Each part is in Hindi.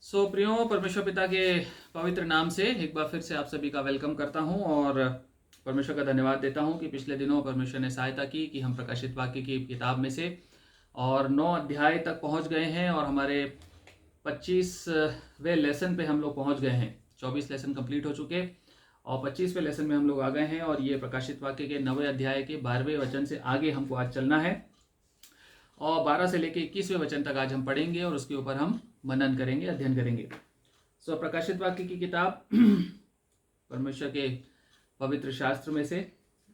प्रियो परमेश्वर पिता के पवित्र नाम से एक बार फिर से आप सभी का वेलकम करता हूं और परमेश्वर का धन्यवाद देता हूं कि पिछले दिनों परमेश्वर ने सहायता की कि हम प्रकाशित वाक्य की किताब में से और 9 अध्याय तक पहुंच गए हैं और हमारे 25वें लेसन पे हम लोग पहुंच गए हैं। 24 लेसन कंप्लीट हो चुके और 25वें लेसन में हम लोग आ गए हैं और ये प्रकाशित वाक्य के 9वें अध्याय के 12वें वचन से आगे हमको आज चलना है और 12 से लेकर 21वें वचन तक आज हम पढ़ेंगे और उसके ऊपर हम मनन करेंगे, अध्ययन करेंगे। प्रकाशित वाक्य की किताब परमेश्वर के पवित्र शास्त्र में से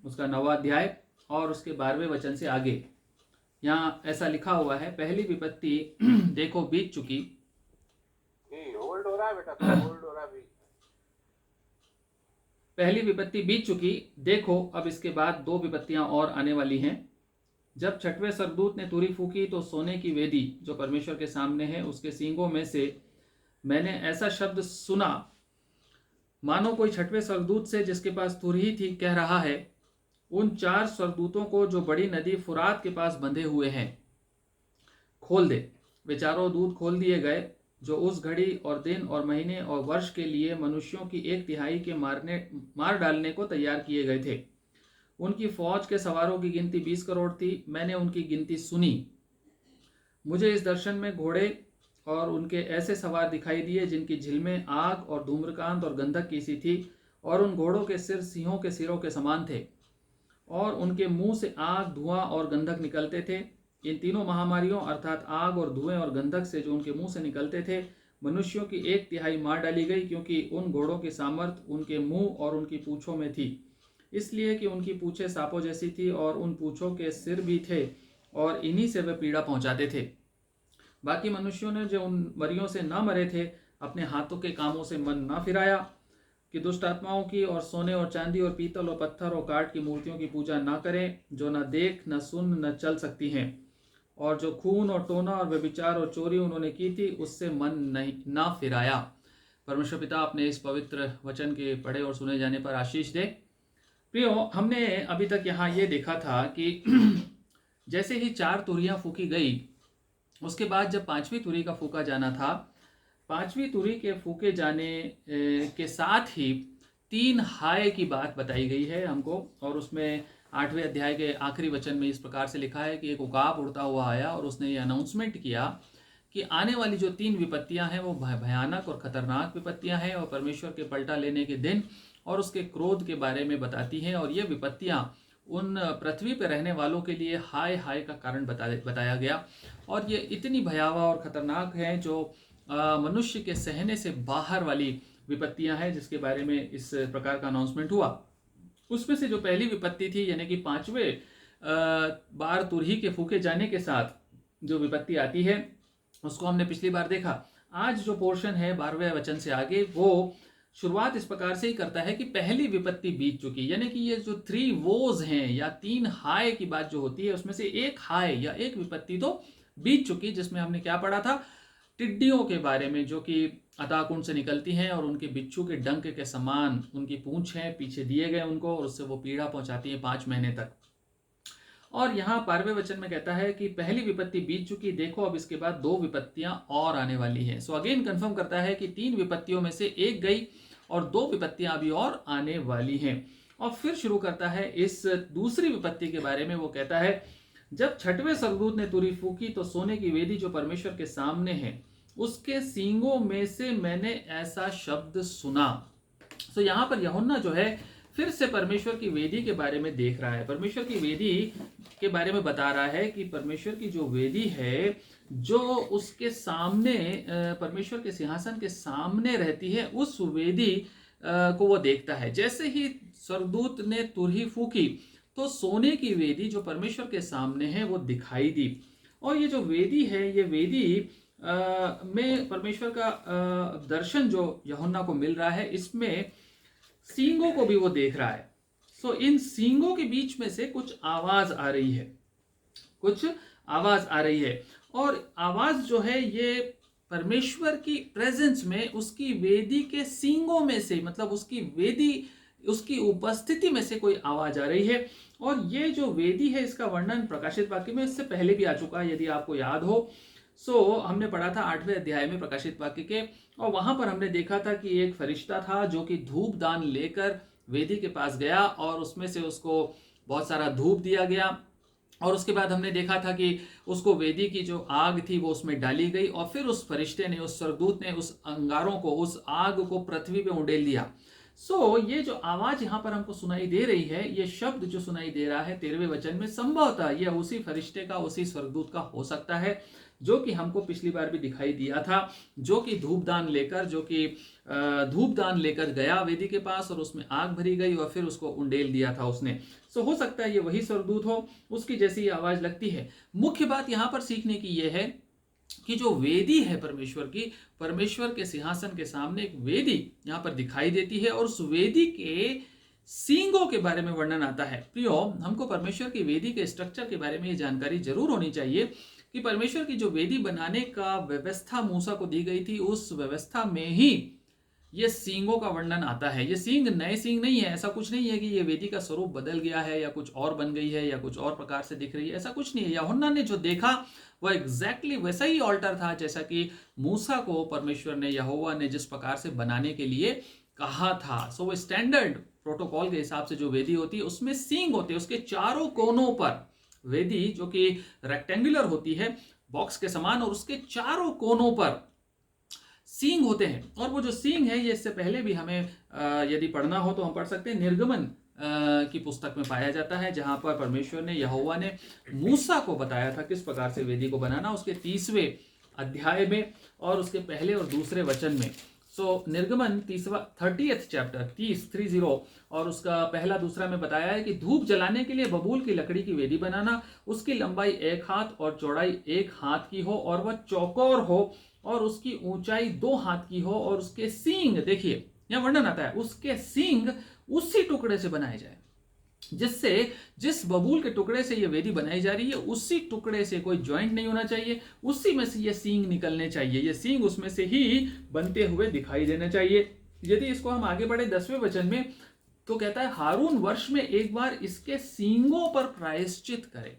उसका 9वां अध्याय और उसके 12वें वचन से आगे यहाँ ऐसा लिखा हुआ है, पहली विपत्ति देखो बीत चुकी। होल्ड हो रहा है बेटा, होल्ड हो रहा है। पहली विपत्ति बीत चुकी, देखो अब इसके बाद 2 विपत्तियां और आने वाली हैं। जब छठवें स्वर्गदूत ने तुरी फूकी तो सोने की वेदी जो परमेश्वर के सामने है उसके सींगों में से मैंने ऐसा शब्द सुना मानो कोई छठवें स्वर्गदूत से जिसके पास तुरही थी कह रहा है, उन 4 स्वर्गदूतों को जो बड़ी नदी फुरात के पास बंधे हुए हैं खोल दे। वे चारों दूत खोल दिए गए जो उस घड़ी और दिन और महीने और वर्ष के लिए मनुष्यों की 1/3 के मार डालने को तैयार किए गए थे। उनकी फौज के सवारों की गिनती 20 करोड़ थी। मैंने उनकी गिनती सुनी। मुझे इस दर्शन में घोड़े और उनके ऐसे सवार दिखाई दिए जिनकी झिलमें आग और धूम्रकांत और गंधक की सी थी और उन घोड़ों के सिर सिंहों के सिरों के समान थे और उनके मुंह से आग, धुआं और गंधक निकलते थे। इन तीनों महामारियों अर्थात आग और धुएं और गंधक से जो उनके मुंह से निकलते थे मनुष्यों की 1/3 मार डाली गई, क्योंकि उन घोड़ों की सामर्थ उनके मुंह और उनकी पूंछों में थी, इसलिए कि उनकी पूंछें सांपों जैसी थी और उन पूंछों के सिर भी थे और इन्हीं से वे पीड़ा पहुंचाते थे। बाकी मनुष्यों ने जो उन मरियों से न मरे थे अपने हाथों के कामों से मन न फिराया कि दुष्ट आत्माओं की और सोने और चांदी और पीतल और पत्थर और काठ की मूर्तियों की पूजा न करें जो न देख न सुन न चल सकती हैं, और जो खून और टोना और व्यभिचार और चोरी उन्होंने की थी उससे मन नहीं न फिराया। परमेश्वर पिता अपने इस पवित्र वचन के पढ़े और सुने जाने पर आशीष दे। प्रियो, हमने अभी तक यहाँ ये देखा था कि जैसे ही 4 तुरियां फूकी गई उसके बाद जब 5वीं तुरी का फूका जाना था, 5वीं तुरी के फूके जाने के साथ ही 3 हाय की बात बताई गई है हमको और उसमें 8वें अध्याय के आखिरी वचन में इस प्रकार से लिखा है कि एक उकाब उड़ता हुआ आया और उसने ये अनाउंसमेंट किया कि आने वाली जो 3 विपत्तियां हैं वो भयानक और खतरनाक विपत्तियां हैं और परमेश्वर के पलटा लेने के दिन और उसके क्रोध के बारे में बताती हैं और ये विपत्तियां उन पृथ्वी पर रहने वालों के लिए हाय हाय का कारण बताया गया और ये इतनी भयावह और खतरनाक हैं जो मनुष्य के सहने से बाहर वाली विपत्तियां हैं जिसके बारे में इस प्रकार का अनाउंसमेंट हुआ। उसमें से जो पहली विपत्ति थी यानी कि 5वें बार तुरही के फूके जाने के साथ जो विपत्ति आती है उसको हमने पिछली बार देखा। आज जो पोर्शन है 12वें वचन से आगे वो शुरुआत इस प्रकार से ही करता है कि पहली विपत्ति बीत चुकी, यानी कि ये जो 3 वोज हैं या 3 हाय की बात जो होती है उसमें से एक हाय या एक विपत्ति तो बीत चुकी, जिसमें हमने क्या पढ़ा था, टिड्डियों के बारे में जो कि अताकुंड से निकलती हैं और उनके बिच्छू के डंक के समान उनकी पूंछ है, पीछे दिए गए उनको और उससे वो पीड़ा पहुंचाती है 5 महीने तक। और यहाँ 12वें वचन में कहता है कि पहली विपत्ति बीत चुकी, देखो अब इसके बाद 2 विपत्तियां और आने वाली हैं। सो अगेन कंफर्म करता है कि 3 विपत्तियों में से एक गई और 2 विपत्तियां अभी और आने वाली हैं। और फिर शुरू करता है इस दूसरी विपत्ति के बारे में। वो कहता है, जब छठवें स्वर्गदूत ने तुरी फूकी तो सोने की वेदी जो परमेश्वर के सामने है उसके सींगों में से मैंने ऐसा शब्द सुना। तो यहाँ पर यूहन्ना जो है फिर से परमेश्वर की वेदी के बारे में देख रहा है, परमेश्वर की वेदी के बारे में बता रहा है कि परमेश्वर की जो वेदी है जो उसके सामने परमेश्वर के सिंहासन के सामने रहती है उस वेदी को वो देखता है। जैसे ही स्वर्गदूत ने तुरही फूकी तो सोने की वेदी जो परमेश्वर के सामने है वो दिखाई दी और ये जो वेदी है ये वेदी में परमेश्वर का दर्शन जो यूहन्ना को मिल रहा है इसमें सींगों को भी वो देख रहा है। सो इन सींगों के बीच में से कुछ आवाज आ रही है, कुछ आवाज आ रही है और आवाज जो है ये परमेश्वर की प्रेजेंस में उसकी वेदी के सींगों में से, मतलब उसकी वेदी उसकी उपस्थिति में से कोई आवाज आ रही है। और ये जो वेदी है इसका वर्णन प्रकाशित वाक्य में इससे पहले भी आ चुका है, यदि आपको याद हो सो हमने पढ़ा था 8वें अध्याय में प्रकाशित वाक्य के, और वहां पर हमने देखा था कि एक फरिश्ता था जो कि धूप दान लेकर वेदी के पास गया और उसमें से उसको बहुत सारा धूप दिया गया, और उसके बाद हमने देखा था कि उसको वेदी की जो आग थी वो उसमें डाली गई, और फिर उस फरिश्ते ने, उस स्वर्गदूत ने उस अंगारों को, उस आग को पृथ्वी पे उंडेल दिया। ये जो आवाज यहां पर हमको सुनाई दे रही है, ये शब्द जो सुनाई दे रहा है 13वें वचन में, संभवतः यह उसी फरिश्ते का, उसी स्वर्गदूत का हो सकता है जो कि हमको पिछली बार भी दिखाई दिया था, जो कि धूपदान लेकर गया वेदी के पास और उसमें आग भरी गई और फिर उसको उंडेल दिया था उसने। हो सकता है ये वही स्वर्गदूत हो, उसकी जैसी आवाज लगती है। मुख्य बात यहां पर सीखने की यह है कि जो वेदी है परमेश्वर की, परमेश्वर के सिंहासन के सामने एक वेदी यहां पर दिखाई देती है, और उस वेदी के सींगों के बारे में वर्णन आता है। प्रियो, हमको परमेश्वर की वेदी के स्ट्रक्चर के बारे में ये जानकारी जरूर होनी चाहिए कि परमेश्वर की जो वेदी बनाने का व्यवस्था मूसा को दी गई थी, उस व्यवस्था में ही ये सींगों का वर्णन आता है। ये सींग नए सींग नहीं है, ऐसा कुछ नहीं है कि ये वेदी का स्वरूप बदल गया है या कुछ और बन गई है या कुछ और प्रकार से दिख रही है, ऐसा कुछ नहीं है। यूहन्ना ने जो देखा वह एग्जैक्टली वैसा ही ऑल्टर था जैसा कि मूसा को परमेश्वर ने, यहोवा ने जिस प्रकार से बनाने के लिए कहा था। वो स्टैंडर्ड प्रोटोकॉल के हिसाब से जो वेदी होती है उसमें सींग होते हैं, उसके चारों कोनों पर वेदी जो कि रेक्टेंगुलर होती है, बॉक्स के समान, और उसके चारों कोनों पर सींग होते हैं। और वो जो सींग है, ये इससे पहले भी हमें यदि पढ़ना हो तो हम पढ़ सकते हैं, निर्गमन की पुस्तक में पाया जाता है, जहां पर परमेश्वर ने, यहोवा ने मूसा को बताया था किस प्रकार से वेदी को बनाना, उसके 30वें अध्याय में और उसके पहले और दूसरे वचन में। निर्गमन 30th चैप्टर 30 और उसका पहला दूसरा में बताया है कि धूप जलाने के लिए बबूल की लकड़ी की वेदी बनाना, उसकी लंबाई 1 हाथ और चौड़ाई 1 हाथ की हो, और वह चौकोर हो, और उसकी ऊंचाई 2 हाथ की हो, और उसके सींग, देखिए यहां वर्णन आता है, उसके सींग उसी टुकड़े से बनाए जाए जिस बबूल के टुकड़े से ये वेदी बनाई जा रही है, उसी टुकड़े से, कोई ज्वाइंट नहीं होना चाहिए, उसी में से ये सींग निकलने चाहिए, ये सींग उसमें से ही बनते हुए दिखाई देना चाहिए। यदि इसको हम आगे बढ़े 10वें वचन में, तो कहता है हारून वर्ष में एक बार इसके सींगों पर प्रायश्चित करे।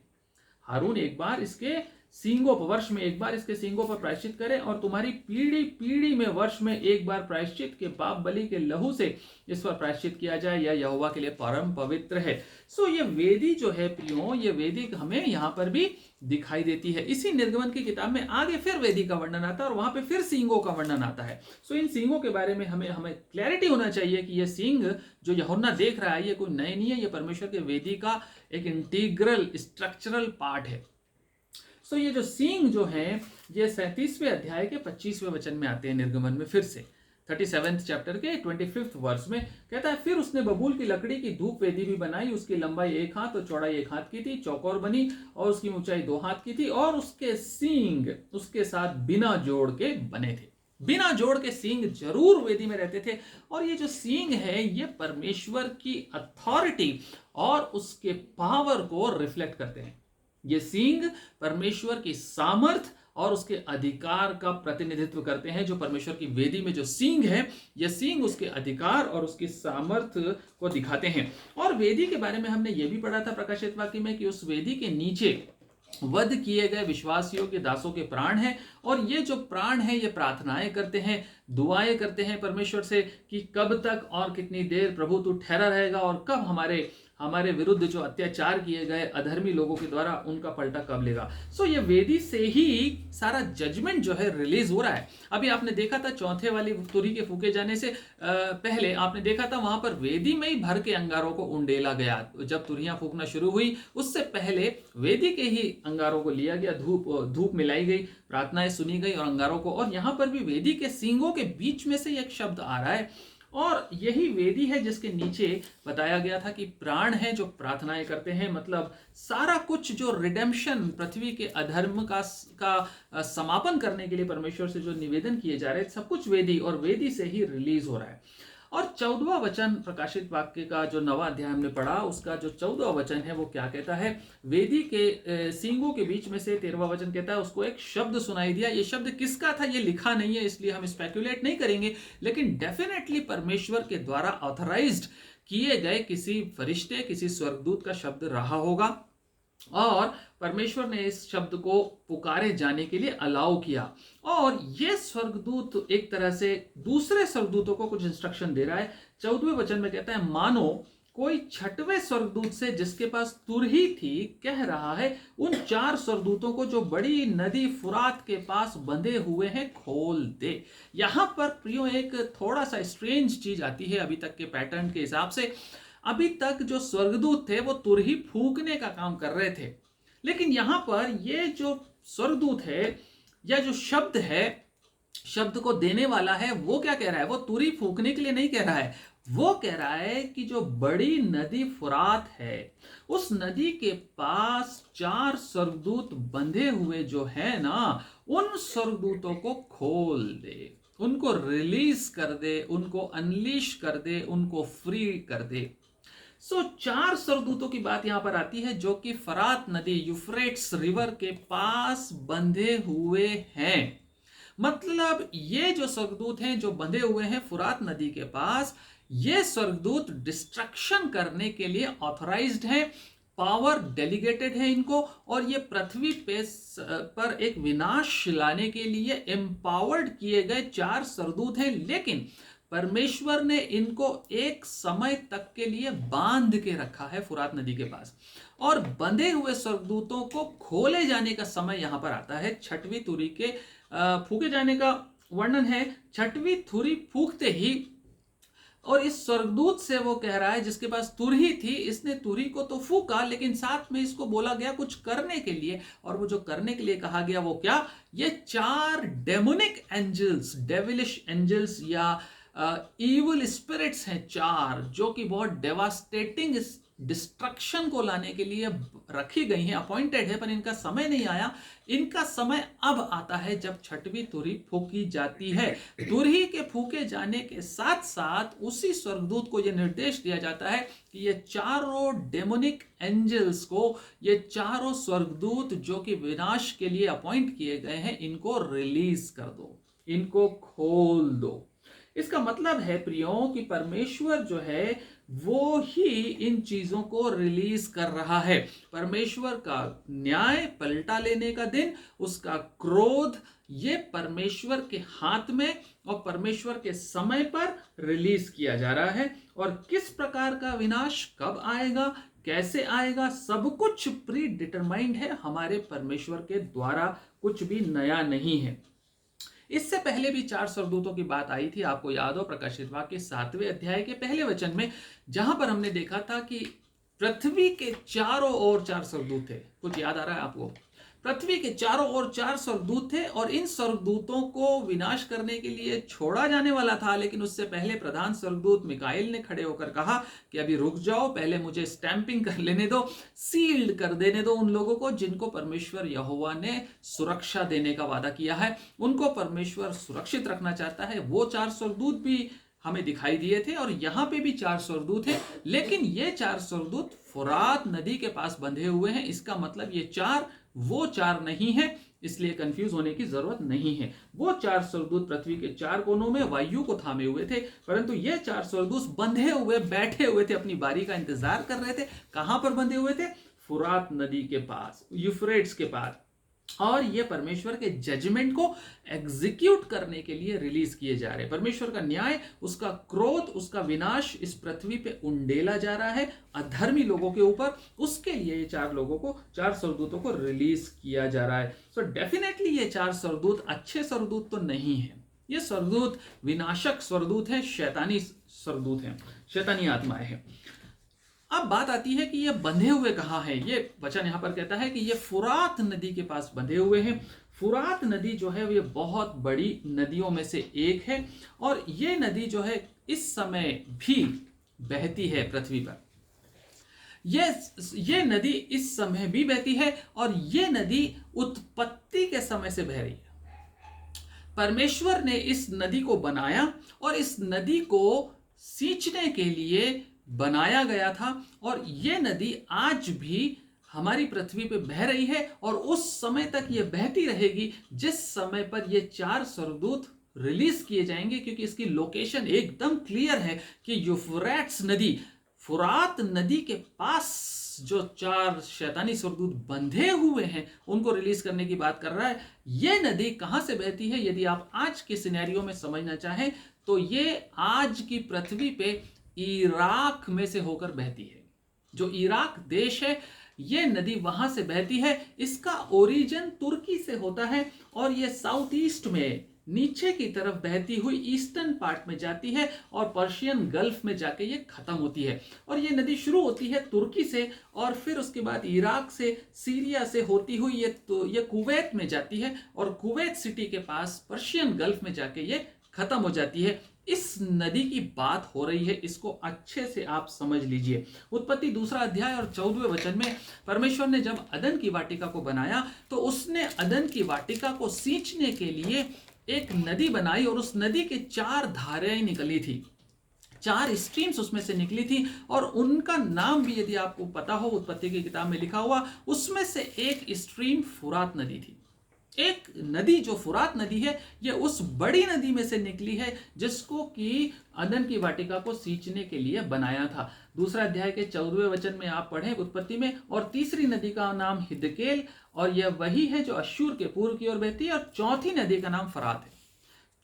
हारून एक बार इसके सींगों पर, वर्ष में एक बार इसके सींगों पर प्रायश्चित करें, और तुम्हारी पीढ़ी पीढ़ी में वर्ष में एक बार प्रायश्चित के पाप बलि के लहू से इस पर प्रायश्चित किया जाए, यह यहोवा के लिए परम पवित्र है। ये वेदी जो है प्रियो, ये वेदी हमें यहाँ पर भी दिखाई देती है। इसी निर्गमन की किताब में आगे फिर वेदी का वर्णन आता है और वहां पे फिर सींगों का वर्णन आता है। इन सींगों के बारे में हमें क्लैरिटी होना चाहिए कि ये सींग जो यूहन्ना देख रहा है, ये कोई नए नहीं है, ये परमेश्वर के वेदी का एक इंटीग्रल स्ट्रक्चरल पार्ट है। ये जो सींग जो है, ये 37वें अध्याय के 25वें वचन में आते हैं निर्गमन में, फिर से 37th चैप्टर के 25th वर्ष में कहता है, फिर उसने बबूल की लकड़ी की धूप वेदी भी बनाई, उसकी लंबाई 1 हाथ और चौड़ाई 1 हाथ की थी, चौकोर बनी, और उसकी ऊंचाई 2 हाथ की थी, और उसके सींग उसके साथ बिना जोड़ के बने थे। बिना जोड़ के सींग जरूर वेदी में रहते थे, और ये जो सींग है, ये परमेश्वर की अथॉरिटी और उसके पावर को रिफ्लेक्ट करते हैं। ये सींग परमेश्वर की सामर्थ और उसके अधिकार का प्रतिनिधित्व करते हैं। जो परमेश्वर की वेदी में जो सींग है, ये सींग उसके अधिकार और उसकी सामर्थ को दिखाते हैं। और वेदी के बारे में हमने ये भी पढ़ा था प्रकाशित वाक्य में कि उस वेदी के नीचे वध किए गए विश्वासियों के दासों के प्राण हैं, और ये जो प्राण हैं, ये प्रार्थनाएं करते हैं, दुआएं करते हैं परमेश्वर से कि कब तक और कितनी देर प्रभु तू ठहरा रहेगा, और कब हमारे विरुद्ध जो अत्याचार किए गए अधर्मी लोगों के द्वारा उनका पलटा कब लेगा। ये वेदी से ही सारा जजमेंट जो है रिलीज हो रहा है। अभी आपने देखा था चौथे वाली तुरही के फूके जाने से पहले आपने देखा था वहां पर वेदी में ही भर के अंगारों को उंडेला गया। जब तुरहियां फूकना शुरू हुई उससे पहले वेदी के ही अंगारों को लिया गया, धूप मिलाई गई, प्रार्थनाएं सुनी गई और अंगारों को, और यहां पर भी वेदी के सींगों के बीच में से एक शब्द आ रहा है, और यही वेदी है जिसके नीचे बताया गया था कि प्राण है जो प्रार्थनाएं करते हैं। मतलब सारा कुछ जो रिडेम्पशन, पृथ्वी के अधर्म का समापन करने के लिए परमेश्वर से जो निवेदन किए जा रहे हैं, सब कुछ वेदी और वेदी से ही रिलीज हो रहा है। और 14वां वचन प्रकाशित वाक्य का जो 9वां अध्याय हमने पढ़ा, उसका जो 14वां वचन है वो क्या कहता है, वेदी के सींगों के बीच में से 13वां वचन कहता है उसको एक शब्द सुनाई दिया। ये शब्द किसका था ये लिखा नहीं है, इसलिए हम स्पेकुलेट नहीं करेंगे, लेकिन डेफिनेटली परमेश्वर के द्वारा ऑथराइज्ड किए गए किसी फरिश्ते, किसी स्वर्गदूत का शब्द रहा होगा। और परमेश्वर ने इस शब्द को पुकारे जाने के लिए अलाउ किया। और ये स्वर्गदूत एक तरह से दूसरे स्वर्गदूतों को कुछ इंस्ट्रक्शन दे रहा है। 14वें वचन में कहता है, मानो कोई 6वें स्वर्गदूत से जिसके पास तुरही थी कह रहा है, उन 4 स्वर्गदूतों को जो बड़ी नदी फुरात के पास बंधे हुए हैं खोल दे। यहां पर प्रियो एक थोड़ा सा स्ट्रेंज चीज आती है अभी तक के पैटर्न के हिसाब से। अभी तक जो स्वर्गदूत थे वो तुरही फूकने का काम कर रहे थे, लेकिन यहां पर ये जो स्वर्गदूत है या जो शब्द है, शब्द को देने वाला है, वो क्या कह रहा है? वो तुरही फूकने के लिए नहीं कह रहा है, वो कह रहा है कि जो बड़ी नदी फुरात है उस नदी के पास 4 स्वर्गदूत बंधे हुए जो है ना, उन स्वर्गदूतों को खोल दे, उनको रिलीज कर दे, उनको अनलीश कर दे, उनको फ्री कर दे। 4 स्वर्गदूतों की बात यहां पर आती है जो कि फरात नदी यूफ्रेट्स रिवर के पास बंधे हुए हैं। मतलब ये जो स्वर्गदूत हैं जो बंधे हुए हैं फुरात नदी के पास, ये स्वर्गदूत डिस्ट्रक्शन करने के लिए ऑथराइज्ड हैं, पावर डेलीगेटेड है इनको, और ये पृथ्वी पर एक विनाश लाने के लिए एम्पावर्ड किए गए 4 स्वर्गदूत हैं। लेकिन परमेश्वर ने इनको एक समय तक के लिए बांध के रखा है फुरात नदी के पास, और बंधे हुए स्वर्गदूतों को खोले जाने का समय यहां पर आता है 6वीं तुरही के फूके जाने का वर्णन है। 6वीं तुरही फूकते ही, और इस स्वर्गदूत से वो कह रहा है जिसके पास तुरही थी, इसने तुरही को तो फूका, लेकिन साथ में इसको बोला गया कुछ करने के लिए, और वो जो करने के लिए कहा गया वो क्या? ये 4 डेमोनिक एंजल्स, डेविलिश एंजल्स या इविल स्पिरिट्स हैं 4, जो कि बहुत डेवास्टेटिंग डिस्ट्रक्शन को लाने के लिए रखी गई हैं, अपॉइंटेड है, पर इनका समय नहीं आया। इनका समय अब आता है जब 6वीं तुरही फूकी जाती है। तुरही के फूके जाने के साथ साथ उसी स्वर्गदूत को यह निर्देश दिया जाता है कि ये 4 डेमोनिक एंजल्स को, ये 4 स्वर्गदूत जो कि विनाश के लिए अपॉइंट किए गए हैं, इनको रिलीज कर दो, इनको खोल दो। इसका मतलब है प्रियों कि परमेश्वर जो है वो ही इन चीजों को रिलीज कर रहा है। परमेश्वर का न्याय, पलटा लेने का दिन, उसका क्रोध, ये परमेश्वर के हाथ में और परमेश्वर के समय पर रिलीज किया जा रहा है। और किस प्रकार का विनाश कब आएगा, कैसे आएगा, सब कुछ प्री डिटरमाइंड है हमारे परमेश्वर के द्वारा, कुछ भी नया नहीं है। इससे पहले भी 4 स्वर्गदूतों की बात आई थी, आपको याद हो प्रकाशित वाक्य 7वें अध्याय के पहले वचन में, जहां पर हमने देखा था कि पृथ्वी के चारों ओर 4 स्वर्गदूत थे। कुछ याद आ रहा है आपको? पृथ्वी के चारों ओर 4 स्वर्गदूत थे, और इन स्वर्गदूतों को विनाश करने के लिए छोड़ा जाने वाला था, लेकिन उससे पहले प्रधान स्वर्गदूत मिकाएल ने खड़े होकर कहा कि अभी रुक जाओ, पहले मुझे स्टैंपिंग कर लेने दो, सील्ड कर देने दो उन लोगों को जिनको परमेश्वर यहोवा ने सुरक्षा देने का वादा किया है। उनको परमेश्वर सुरक्षित रखना चाहता है। वो 4 स्वर्गदूत भी हमें दिखाई दिए थे, और यहां पे भी 4 स्वर्गदूत हैं, लेकिन ये 4 स्वर्गदूत फुरात नदी के पास बंधे हुए हैं। इसका मतलब ये 4 वो 4 नहीं है, इसलिए कंफ्यूज होने की जरूरत नहीं है। वो 4 स्वर्गदूत पृथ्वी के 4 कोनों में वायु को थामे हुए थे, परंतु ये 4 स्वर्गदूत बंधे हुए बैठे हुए थे, अपनी बारी का इंतजार कर रहे थे। कहां पर बंधे हुए थे? फुरात नदी के पास, यूफ्रेट्स के पास। और ये परमेश्वर के जजमेंट को एग्जीक्यूट करने के लिए रिलीज किए जा रहे हैं। परमेश्वर का न्याय, उसका क्रोध, उसका विनाश इस पृथ्वी पे उंडेला जा रहा है अधर्मी लोगों के ऊपर। उसके लिए ये 4 लोगों को, 4 स्वर्गदूतों को रिलीज किया जा रहा है। सो डेफिनेटली ये 4 स्वर्गदूत अच्छे स्वर्गदूत तो नहीं है। ये स्वर्गदूत विनाशक स्वर्गदूत है, शैतानी स्वर्गदूत है, शैतानी आत्माएं हैं। अब बात आती है कि ये बंधे हुए कहां हैं। ये वचन यहां पर कहता है कि ये फुरात नदी के पास बंधे हुए हैं। फुरात नदी जो है ये बहुत बड़ी नदियों में से एक है, और ये नदी जो है इस समय भी बहती है पृथ्वी पर। ये नदी इस समय भी बहती है, और ये नदी उत्पत्ति के समय से बह रही है। परमेश्वर ने इस नदी को बनाया, और इस नदी को सींचने के लिए बनाया गया था, और ये नदी आज भी हमारी पृथ्वी पे बह रही है, और उस समय तक ये बहती रहेगी जिस समय पर ये 4 स्वर्गदूत रिलीज किए जाएंगे। क्योंकि इसकी लोकेशन एकदम क्लियर है कि यूफ्रेट्स नदी फुरात नदी के पास जो 4 शैतानी सरदूत बंधे हुए हैं उनको रिलीज करने की बात कर रहा है। ये नदी कहां से बहती है, यदि आप आज के सिनेरियो में समझना चाहें तो ये आज की पृथ्वी पे इराक में से होकर बहती है। जो इराक देश है, ये नदी वहां से बहती है। इसका ओरिजिन तुर्की से होता है और ये साउथ ईस्ट में नीचे की तरफ बहती हुई ईस्टर्न पार्ट में जाती है और पर्शियन गल्फ में जाके ये खत्म होती है। और ये नदी शुरू होती है तुर्की से और फिर उसके बाद इराक से, सीरिया से होती हुई ये कुवैत में जाती है और कुवैत सिटी के पास पर्शियन गल्फ में जाके ये खत्म हो जाती है। इस नदी की बात हो रही है, इसको अच्छे से आप समझ लीजिए। उत्पत्ति 2 अध्याय और 14वें वचन में परमेश्वर ने जब अदन की वाटिका को बनाया तो उसने अदन की वाटिका को सींचने के लिए एक नदी बनाई और उस नदी के 4 धाराएं निकली थी, 4 स्ट्रीम्स उसमें से निकली थी और उनका नाम भी यदि आपको पता हो उत्पत्ति की किताब में लिखा हुआ, उसमें से एक स्ट्रीम फुरात नदी थी। एक नदी जो फुरात नदी है, ये उस बड़ी नदी में से निकली है जिसको कि अदन की वाटिका को सींचने के लिए बनाया था। 2 अध्याय के 14वें वचन में आप पढ़ें उत्पत्ति में, और तीसरी नदी का नाम हिदकेल और यह वही है जो अश्शूर के पूर्व की ओर बहती है, और चौथी नदी का नाम फरात है।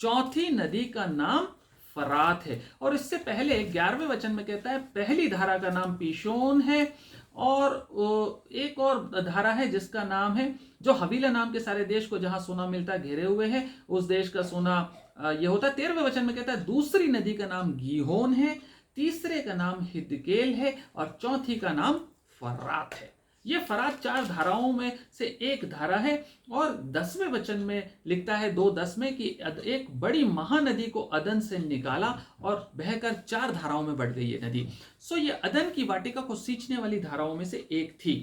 चौथी नदी का नाम फरात है। और इससे पहले 11वें वचन में कहता है पहली धारा का नाम पीशोन है और एक और धारा है जिसका नाम है, जो हवीला नाम के सारे देश को जहां सोना मिलता घेरे हुए है, उस देश का सोना यह होता है। 13वें वचन में कहता है दूसरी नदी का नाम गीहोन है, तीसरे का नाम हिदकेल है और चौथी का नाम फरात है। ये फरात 4 धाराओं में से एक धारा है। और 10वें वचन में लिखता है 2:10 में कि एक बड़ी महानदी को अदन से निकाला और बहकर 4 धाराओं में बढ़ गई ये नदी। सो ये अदन की वाटिका को सींचने वाली धाराओं में से एक थी।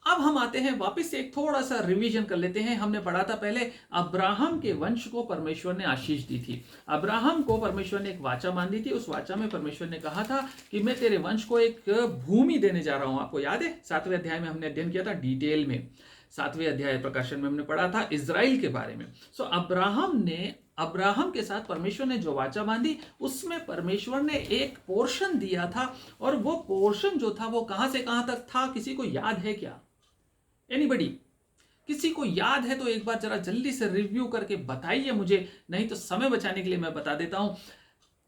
अब हम आते हैं वापस से, एक थोड़ा सा रिवीजन कर लेते हैं। हमने पढ़ा था पहले अब्राहम के वंश को परमेश्वर ने आशीष दी थी। अब्राहम को परमेश्वर ने एक वाचा बांधी थी। उस वाचा में परमेश्वर ने कहा था कि मैं तेरे वंश को एक भूमि देने जा रहा हूं। आपको याद है 7वें अध्याय में हमने अध्ययन किया था डिटेल में। 7वें अध्याय प्रकाशन में हमने पढ़ा था इजराइल के बारे में। सो अब्राहम के साथ परमेश्वर ने जो वाचा बांधी, उसमें परमेश्वर ने एक पोर्शन दिया था और वो पोर्शन जो था वो कहां से कहां तक था, किसी को याद है क्या? एनीबडी? किसी को याद है तो एक बार जरा जल्दी से रिव्यू करके बताइए मुझे, नहीं तो समय बचाने के लिए मैं बता देता हूं।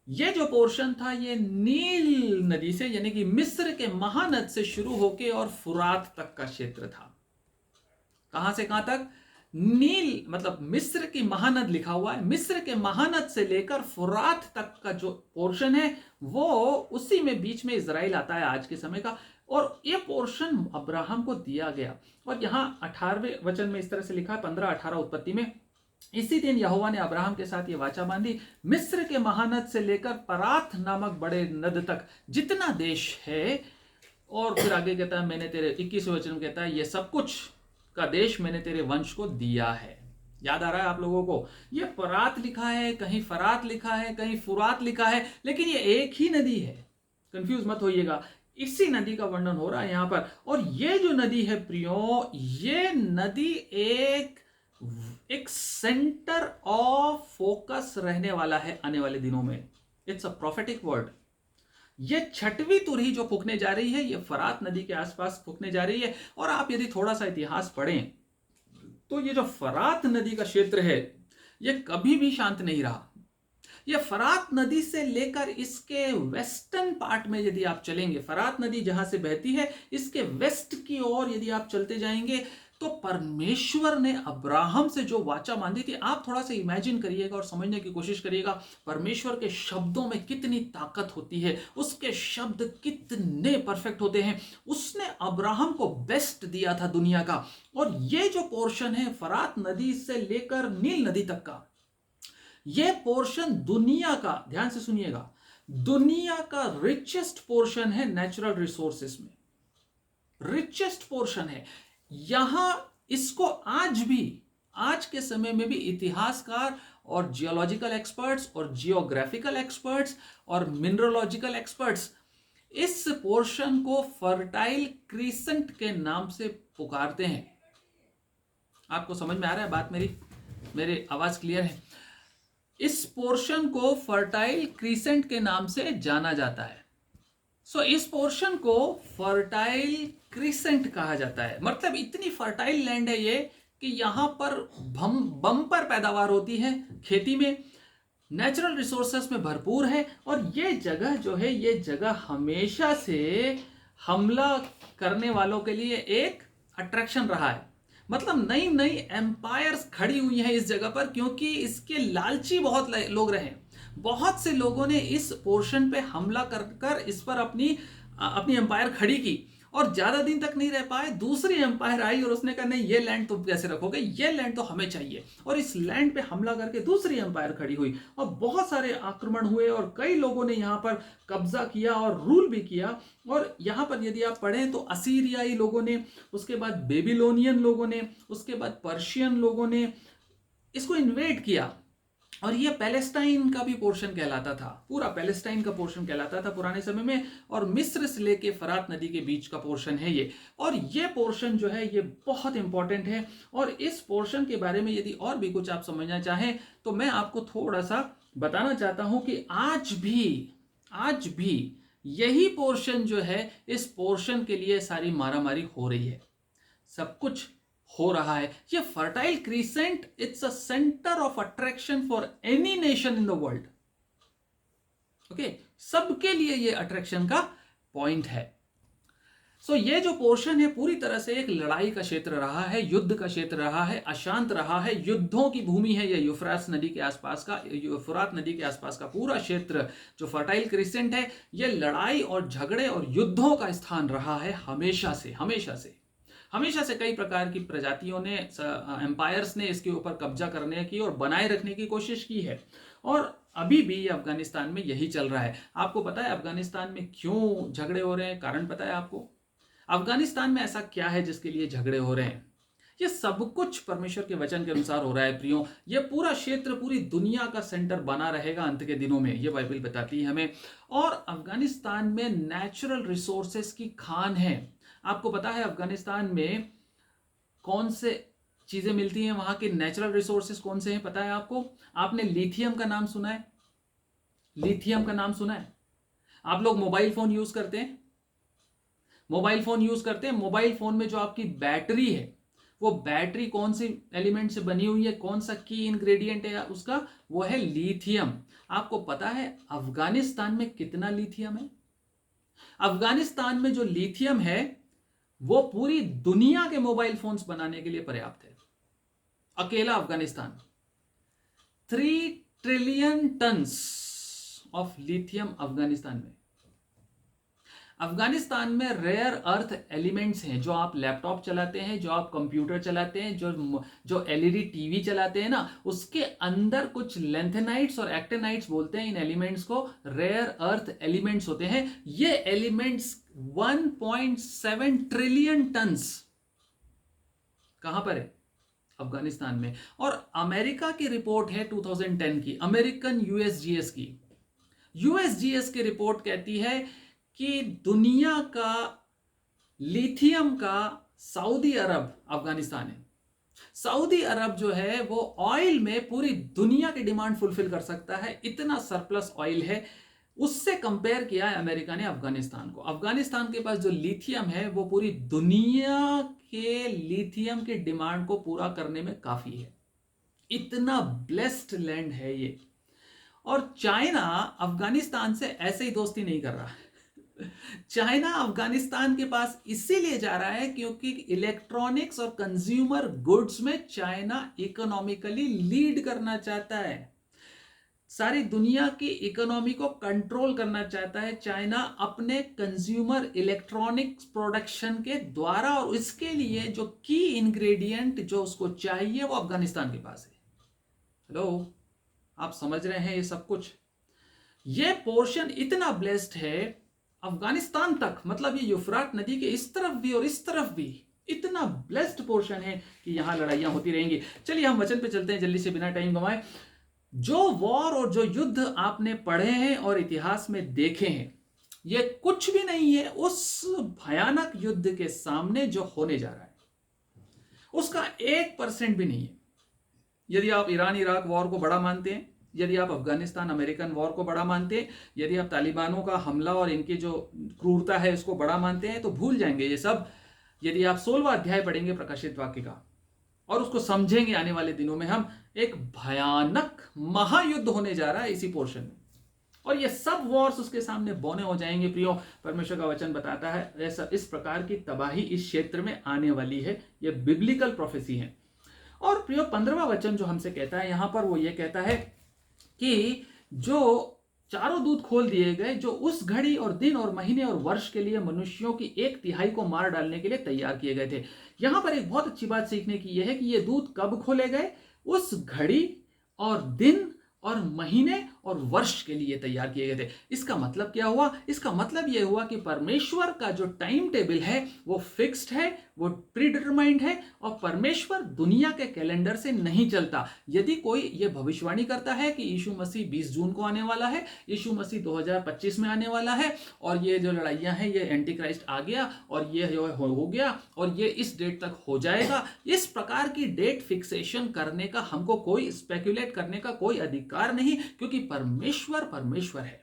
ये जो पोर्शन था ये नील नदी से, यानी कि मिस्र के महानद से शुरू होके और फुरात तक का क्षेत्र था। कहां से कहां तक? नील मतलब मिस्र की महानद लिखा हुआ है, मिस्र के महानद से लेकर फुरात तक का जो पोर्शन है वो उसी में बीच में इजराइल आता है आज के समय का। और ये पोर्शन अब्राहम को दिया गया। और यहां 18वें वचन में इस तरह से लिखा है, 15-18 उत्पत्ति में, इसी दिन यहोवा ने अब्राहम के साथ ये वाचा बांधी, मिस्र के महानद से लेकर परात नामक बड़े नद तक जितना देश है। और फिर आगे कहता है मैंने तेरे 21वें वचन में कहता है ये सब कुछ का देश मैंने तेरे वंश को दिया है। याद आ रहा है आप लोगों को? ये परात लिखा है, कहीं फरात लिखा है, कहीं फुरात लिखा है, लेकिन ये एक ही नदी है। कंफ्यूज मत होइएगा, इसी नदी का वर्णन हो रहा है यहां पर। और ये जो नदी है प्रियो, ये नदी एक सेंटर ऑफ फोकस रहने वाला है आने वाले दिनों में। It's a prophetic word. ये 6वीं तुरही जो फूकने जा रही है, ये फरात नदी के आसपास फूकने जा रही है। और आप यदि थोड़ा सा इतिहास पढ़ें तो ये जो फरात नदी का क्षेत्र है ये कभी भी शांत नहीं रहा। ये फरात नदी से लेकर इसके वेस्टर्न पार्ट में यदि आप चलेंगे, फरात नदी जहां से बहती है इसके वेस्ट की ओर यदि आप चलते जाएंगे तो परमेश्वर ने अब्राहम से जो वाचा बांधी थी, आप थोड़ा सा इमेजिन करिएगा और समझने की कोशिश करिएगा परमेश्वर के शब्दों में कितनी ताकत होती है, उसके शब्द कितने परफेक्ट होते हैं। उसने अब्राहम को बेस्ट दिया था दुनिया का। और ये जो पोर्शन है फरात नदी से लेकर नील नदी तक का, ये पोर्शन दुनिया का, ध्यान से सुनिएगा, दुनिया का रिचेस्ट पोर्शन है नेचुरल रिसोर्सेस में, रिचेस्ट पोर्शन है। यहां इसको आज भी, आज के समय में भी इतिहासकार और जियोलॉजिकल एक्सपर्ट्स और जियोग्राफिकल एक्सपर्ट्स और मिनरोलॉजिकल एक्सपर्ट्स इस पोर्शन को फर्टाइल क्रीसेंट के नाम से पुकारते हैं। आपको समझ में आ रहा है बात मेरी आवाज क्लियर है? इस पोर्शन को फर्टाइल क्रीसेंट के नाम से जाना जाता है। सो इस पोर्शन को फर्टाइल क्रिसेंट कहा जाता है। मतलब इतनी फर्टाइल लैंड है ये कि यहाँ पर बम्पर पैदावार होती है खेती में, नेचुरल रिसोर्सेस में भरपूर है। और ये जगह जो है, ये जगह हमेशा से हमला करने वालों के लिए एक अट्रैक्शन रहा है। मतलब नई नई एम्पायर्स खड़ी हुई हैं इस जगह पर, क्योंकि इसके लालची बहुत लोग रहे। बहुत से लोगों ने इस पोर्शन पे हमला कर कर इस पर अपनी अपनी एम्पायर खड़ी की, और ज्यादा दिन तक नहीं रह पाए। दूसरी एम्पायर आई और उसने कहा नहीं, ये लैंड तुम कैसे रखोगे, ये लैंड तो हमें चाहिए। और इस लैंड पे हमला करके दूसरी एम्पायर खड़ी हुई और बहुत सारे आक्रमण हुए और कई लोगों ने यहाँ पर कब्जा किया और रूल भी किया। और यहाँ पर यदि आप पढ़ें तो असीरियाई लोगों ने, उसके बाद बेबीलोनियन लोगों ने, उसके बाद पर्शियन लोगों ने इसको इन्वेड किया। और ये पैलेस्टाइन का भी पोर्शन कहलाता था, पूरा पैलेस्टाइन का पोर्शन कहलाता था पुराने समय में। और मिस्र से लेके फरात नदी के बीच का पोर्शन है ये। और ये पोर्शन जो है ये बहुत इंपॉर्टेंट है। और इस पोर्शन के बारे में यदि और भी कुछ आप समझना चाहें तो मैं आपको थोड़ा सा बताना चाहता हूं कि आज भी यही पोर्शन जो है, इस पोर्शन के लिए सारी मारामारी हो रही है, सब कुछ हो रहा है। ये fertile crescent, it's a centre of attraction for any nation in the world. Okay, सबके लिए ये अट्रैक्शन का पॉइंट है। सो ये जो पोर्शन है पूरी तरह से एक लड़ाई का क्षेत्र रहा है, युद्ध का क्षेत्र रहा है, अशांत रहा है, युद्धों की भूमि है ये। यूफ्रात नदी के आसपास का, फुरात नदी के आसपास का पूरा क्षेत्र जो फर्टाइल क्रीसेंट है, ये लड़ाई और झगड़े और युद्धों का स्थान रहा है हमेशा से। कई प्रकार की प्रजातियों ने, एम्पायर्स ने इसके ऊपर कब्जा करने की और बनाए रखने की कोशिश की है। और अभी भी अफगानिस्तान में यही चल रहा है। आपको पता है अफगानिस्तान में क्यों झगड़े हो रहे हैं? कारण पता है आपको? अफगानिस्तान में ऐसा क्या है जिसके लिए झगड़े हो रहे हैं? ये सब कुछ परमेश्वर के वचन के अनुसार हो रहा है प्रियो। ये पूरा क्षेत्र पूरी दुनिया का सेंटर बना रहेगा अंत के दिनों में, ये बाइबल बताती है हमें। और अफगानिस्तान में नेचुरल रिसोर्सेस की खान है। आपको पता है अफगानिस्तान में कौन से चीजें मिलती हैं? वहां के नेचुरल रिसोर्सेस कौन से हैं पता है आपको? आपने लिथियम का नाम सुना है? लिथियम का नाम सुना है? आप लोग मोबाइल फोन यूज करते हैं, मोबाइल फोन में जो आपकी बैटरी है, वो बैटरी कौन सी एलिमेंट से बनी हुई है? कौन सा की इंग्रेडिएंट है उसका? वो है लिथियम। आपको पता है अफगानिस्तान में कितना लिथियम है? अफगानिस्तान में जो लिथियम है वो पूरी दुनिया के मोबाइल फोन्स बनाने के लिए पर्याप्त है। अकेला Afghanistan 3 trillion tons of lithium Afghanistan में रेयर अर्थ एलिमेंट्स हैं। जो आप लैपटॉप चलाते हैं, जो आप कंप्यूटर चलाते हैं, जो एलईडी टीवी चलाते हैं ना, उसके अंदर कुछ लेंथेनाइट्स और एक्टेनाइट्स बोलते हैं इन एलिमेंट्स को, रेयर अर्थ एलिमेंट्स होते हैं। ये एलिमेंट्स 1.7 ट्रिलियन टन्स कहां पर है? अफगानिस्तान में। और अमेरिका की रिपोर्ट है 2010 की, अमेरिकन यूएसजीएस की। यूएसजीएस की रिपोर्ट कहती है कि दुनिया का लिथियम का सऊदी अरब अफगानिस्तान है। सऊदी अरब जो है वो ऑयल में पूरी दुनिया की डिमांड फुलफिल कर सकता है, इतना सरप्लस ऑयल है। उससे कंपेयर किया है अमेरिका ने अफगानिस्तान को। अफगानिस्तान के पास जो लिथियम है वो पूरी दुनिया के लिथियम के डिमांड को पूरा करने में काफी है। इतना ब्लेस्ड लैंड है ये। और चाइना अफगानिस्तान से ऐसे ही दोस्ती नहीं कर रहा है। चाइना अफगानिस्तान के पास इसीलिए जा रहा है क्योंकि इलेक्ट्रॉनिक्स और कंज्यूमर गुड्स में चाइना इकोनॉमिकली लीड करना चाहता है। सारी दुनिया की इकोनॉमी को कंट्रोल करना चाहता है चाइना अपने कंज्यूमर इलेक्ट्रॉनिक्स प्रोडक्शन के द्वारा। और इसके लिए जो की इंग्रेडिएंट जो उसको चाहिए वो अफगानिस्तान के पास है। हेलो, आप समझ रहे हैं ये सब कुछ? ये पोर्शन इतना ब्लेस्ड है अफगानिस्तान तक, मतलब ये यूफ्राट नदी के इस तरफ भी और इस तरफ भी इतना ब्लेस्ड पोर्शन है कि यहां लड़ाइयां होती रहेंगी। चलिए हम वचन पे चलते हैं जल्दी से, बिना टाइम गंवाए। जो वॉर और जो युद्ध आपने पढ़े हैं और इतिहास में देखे हैं, ये कुछ भी नहीं है उस भयानक युद्ध के सामने जो होने जा रहा है। उसका 1% भी नहीं है। यदि आप ईरान इराक वॉर को बड़ा मानते हैं यदि आप अफगानिस्तान अमेरिकन वॉर को बड़ा मानते हैं, यदि आप तालिबानों का हमला और इनकी जो क्रूरता है इसको बड़ा मानते हैं, तो भूल जाएंगे ये सब यदि आप 16वां अध्याय पढ़ेंगे प्रकाशित वाक्य का और उसको समझेंगे। आने वाले दिनों में हम एक भयानक महायुद्ध होने जा रहा है इसी पोर्शन में, और ये सब वॉर्स उसके सामने बौने हो जाएंगे। प्रियो, परमेश्वर का वचन बताता है ऐसा इस प्रकार की तबाही इस क्षेत्र में आने वाली है। ये बिब्लिकल प्रोफेसी है। और प्रियो 15वां वचन जो हमसे कहता है यहां पर, वो ये कहता है कि जो चारों दूत खोल दिए गए जो उस घड़ी और दिन और महीने और वर्ष के लिए मनुष्यों की 1/3 को मार डालने के लिए तैयार किए गए थे। यहां पर एक बहुत अच्छी बात सीखने की यह है कि ये दूत कब खोले गए? उस घड़ी और दिन और महीने और वर्ष के लिए तैयार किए गए थे। इसका मतलब क्या हुआ? इसका मतलब यह हुआ कि परमेश्वर का जो टाइम टेबल है वो फिक्स्ड है, वो प्रीडिटरमाइंड है, और परमेश्वर दुनिया के कैलेंडर से नहीं चलता। यदि कोई ये भविष्यवाणी करता है कि यीशु मसीह 20 जून को आने वाला है, यीशु मसीह 2025 में आने वाला है, और ये जो लड़ाइयां हैं ये एंटी क्राइस्ट आ गया और ये हो गया और ये इस डेट तक हो जाएगा, इस प्रकार की डेट फिक्सेशन करने का हमको कोई स्पेकुलेट करने का कोई अधिकार नहीं, क्योंकि परमेश्वर है।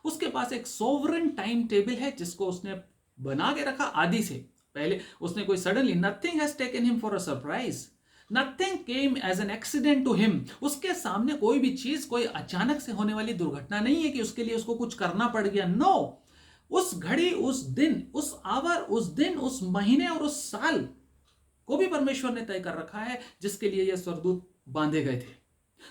उसके पास एक सोवरेन टाइम टेबल है जिसको उसने बना के रखा आदि से पहले। उसने कोई suddenly, nothing has taken him for a surprise, nothing came as an accident to him. उसके सामने कोई भी चीज कोई अचानक से होने वाली दुर्घटना नहीं है कि उसके लिए उसको कुछ करना पड़ गया। नो, उस घड़ी, उस दिन, उस आवर, उस दिन, उस महीने और उस साल को भी परमेश्वर ने तय कर रखा है जिसके लिए यह स्वर्गदूत बांधे गए थे।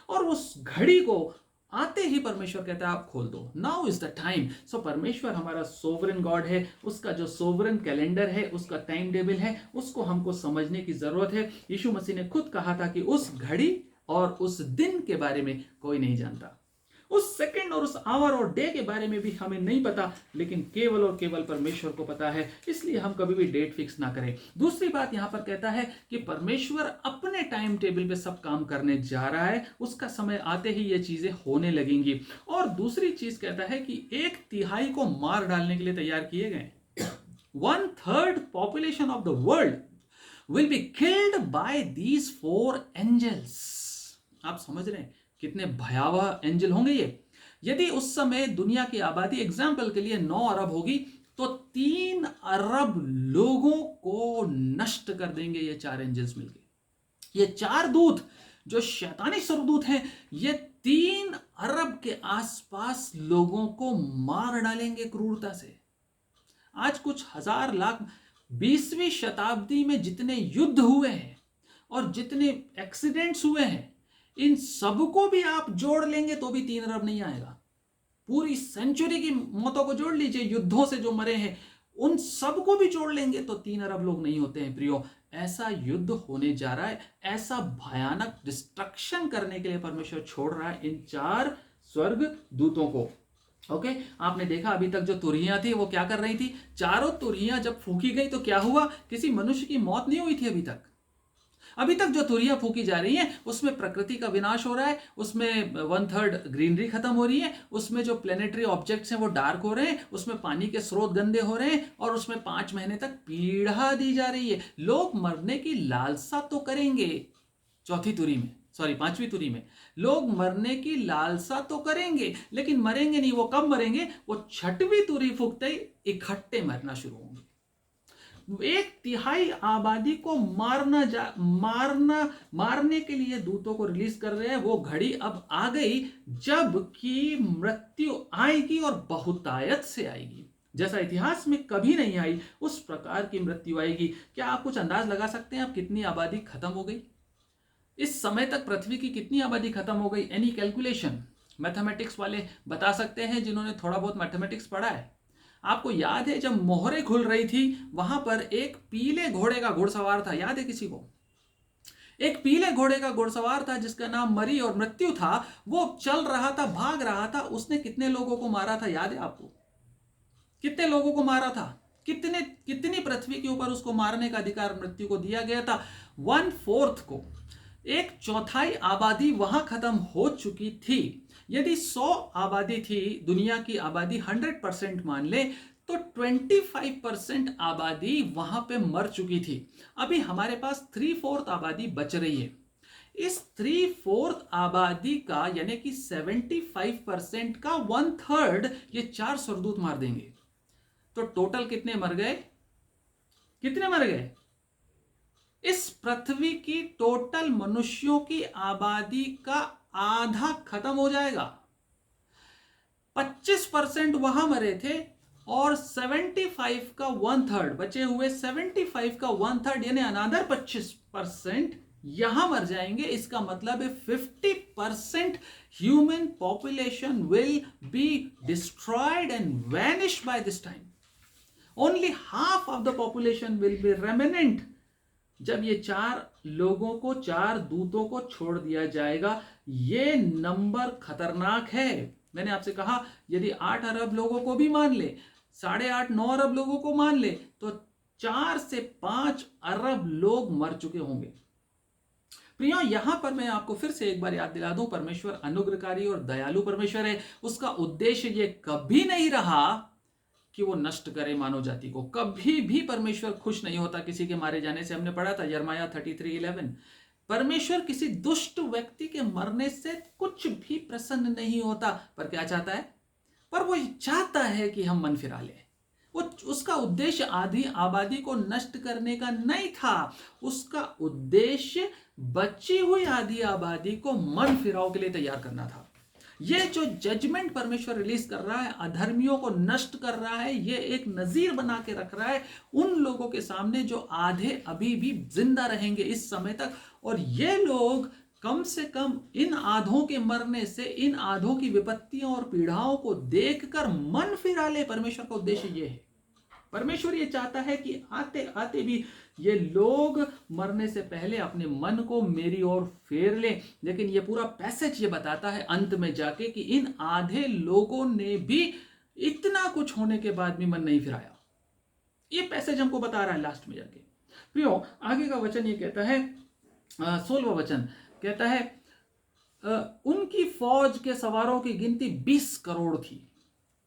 और उस घड़ी को आते ही परमेश्वर कहता है आप खोल दो, नाउ इज द टाइम। सो परमेश्वर हमारा सोवरेन गॉड है, उसका जो सोवरेन कैलेंडर है, उसका टाइम टेबल है, उसको हमको समझने की जरूरत है। यीशु मसीह ने खुद कहा था कि उस घड़ी और उस दिन के बारे में कोई नहीं जानता, उस सेकंड और उस आवर और डे के बारे में भी हमें नहीं पता, लेकिन केवल और केवल परमेश्वर को पता है। इसलिए हम कभी भी डेट फिक्स ना करें। दूसरी बात यहां पर कहता है कि परमेश्वर अपने टाइम टेबल पे सब काम करने जा रहा है, उसका समय आते ही ये चीजें होने लगेंगी। और दूसरी चीज कहता है कि 1/3 को मार डालने के लिए तैयार किए गए। 1/3 population of the world will be killed by these 4 angels. आप समझ रहे हैं कितने भयावह एंजल होंगे ये? यदि उस समय दुनिया की आबादी एग्जाम्पल के लिए 9 अरब होगी तो 3 अरब लोगों को नष्ट कर देंगे ये 4 एंजल्स मिलके। ये 4 दूत जो शैतानी स्वर्गदूत हैं, ये 3 अरब के आसपास लोगों को मार डालेंगे क्रूरता से। आज कुछ हजार लाख 20वीं शताब्दी में जितने युद्ध हुए हैं और जितने एक्सीडेंट्स हुए हैं, इन सबको भी आप जोड़ लेंगे तो भी 3 अरब नहीं आएगा। पूरी सेंचुरी की मौतों को जोड़ लीजिए, युद्धों से जो मरे हैं उन सबको भी जोड़ लेंगे तो 3 अरब लोग नहीं होते हैं। प्रियो, ऐसा युद्ध होने जा रहा है, ऐसा भयानक डिस्ट्रक्शन करने के लिए परमेश्वर छोड़ रहा है इन 4 स्वर्ग दूतों को। ओके, आपने देखा अभी तक जो तुरहियां थी वो क्या कर रही थी? चारों तुरहियां जब फूकी गई तो क्या हुआ? किसी मनुष्य की मौत नहीं हुई थी अभी तक। अभी तक जो तुरहियां फूकी जा रही हैं उसमें प्रकृति का विनाश हो रहा है, उसमें 1/3 ग्रीनरी खत्म हो रही है, उसमें जो प्लेनेटरी ऑब्जेक्ट्स हैं वो डार्क हो रहे हैं, उसमें पानी के स्रोत गंदे हो रहे हैं, और उसमें 5 महीने तक पीड़ा दी जा रही है। लोग मरने की लालसा तो करेंगे, 5वीं तुरी में लोग मरने की लालसा तो करेंगे, लेकिन मरेंगे नहीं। वो कब मरेंगे? वो 6वीं तुरी फूकते ही इकट्ठे मरना शुरू होंगे। 1/3 आबादी को मारने के लिए दूतों को रिलीज कर रहे हैं। वो घड़ी अब आ गई जब कि मृत्यु आएगी और बहुतायत से आएगी, जैसा इतिहास में कभी नहीं आई उस प्रकार की मृत्यु आएगी। क्या आप कुछ अंदाज लगा सकते हैं अब कितनी आबादी खत्म हो गई? इस समय तक पृथ्वी की कितनी आबादी खत्म हो गई? Any calculation? मैथमेटिक्स वाले बता सकते हैं जिन्होंने थोड़ा बहुत मैथमेटिक्स पढ़ा है। आपको याद है जब मोहरें खुल रही थी वहां पर एक पीले घोड़े का घुड़सवार था, याद है किसी को? एक पीले घोड़े का घुड़सवार था जिसका नाम मरी और मृत्यु था। वो चल रहा था, भाग रहा था। उसने कितने लोगों को मारा था, याद है आपको? कितने लोगों को मारा था? कितनी पृथ्वी के ऊपर उसको मारने का अधिकार मृत्यु को दिया गया था? 1/4 को, 1/4 आबादी वहां खत्म हो चुकी थी। यदि 100 आबादी थी, दुनिया की आबादी 100% मान ले, तो 25% आबादी वहां पे मर चुकी थी। अभी हमारे पास 3/4 आबादी बच रही है। इस 3/4 आबादी का यानी कि 75% का 1/3 ये 4 सरदूत मार देंगे। तो टोटल कितने मर गए? कितने मर गए? इस पृथ्वी की टोटल मनुष्यों की आबादी का आधा खत्म हो जाएगा। 25% वहां मरे थे और 75 का 1/3 बचे हुए 75 का 1/3 यानी अनदर 25% यहां मर जाएंगे। इसका मतलब है 50% human population will be destroyed and vanish by this time. Only half of the population will be remnant. जब ये 4 लोगों को, 4 दूतों को छोड़ दिया जाएगा। ये नंबर खतरनाक है। मैंने आपसे कहा यदि 8 अरब लोगों को भी मान ले, 8.5-9 अरब लोगों को मान ले, तो 4 से 5 अरब लोग मर चुके होंगे। प्रियो, यहां पर मैं आपको फिर से एक बार याद दिला दूं, परमेश्वर अनुग्रहकारी और दयालु परमेश्वर है। उसका उद्देश्य ये कभी नहीं रहा कि वो नष्ट करे मानव जाति को। कभी भी परमेश्वर खुश नहीं होता किसी के मारे जाने से। हमने पढ़ा था यिर्मयाह 33:11। परमेश्वर किसी दुष्ट व्यक्ति के मरने से कुछ भी प्रसन्न नहीं होता। पर क्या चाहता है? पर वो चाहता है कि हम मन फिरा लें। वो उसका उद्देश्य आधी आबादी को नष्ट करने का नहीं था। उसका उद्देश्य बची हुई आधी आबादी को मन फिराव के लिए तैयार करना था। ये जो जजमेंट परमेश्वर रिलीज कर रहा है, अधर्मियों को नष्ट कर रहा है, ये एक नजीर बना के रख रहा है उन लोगों के सामने जो आधे अभी भी जिंदा रहेंगे इस समय तक। और ये लोग कम से कम इन आधों के मरने से, इन आधों की विपत्तियों और पीड़ाओं को देखकर मन फिरा ले। परमेश्वर का उद्देश्य ये है। परमेश्वर ये चाहता है कि आते आते भी ये लोग मरने से पहले अपने मन को मेरी ओर फेर लें। लेकिन ये पूरा पैसेज ये बताता है अंत में जाके कि इन आधे लोगों ने भी इतना कुछ होने के बाद भी मन नहीं फिराया। ये पैसेज हमको बता रहा है लास्ट में जाके। प्रियो, आगे का वचन ये कहता है, 16वां वचन कहता है, उनकी फौज के सवारों की गिनती 20 करोड़ थी।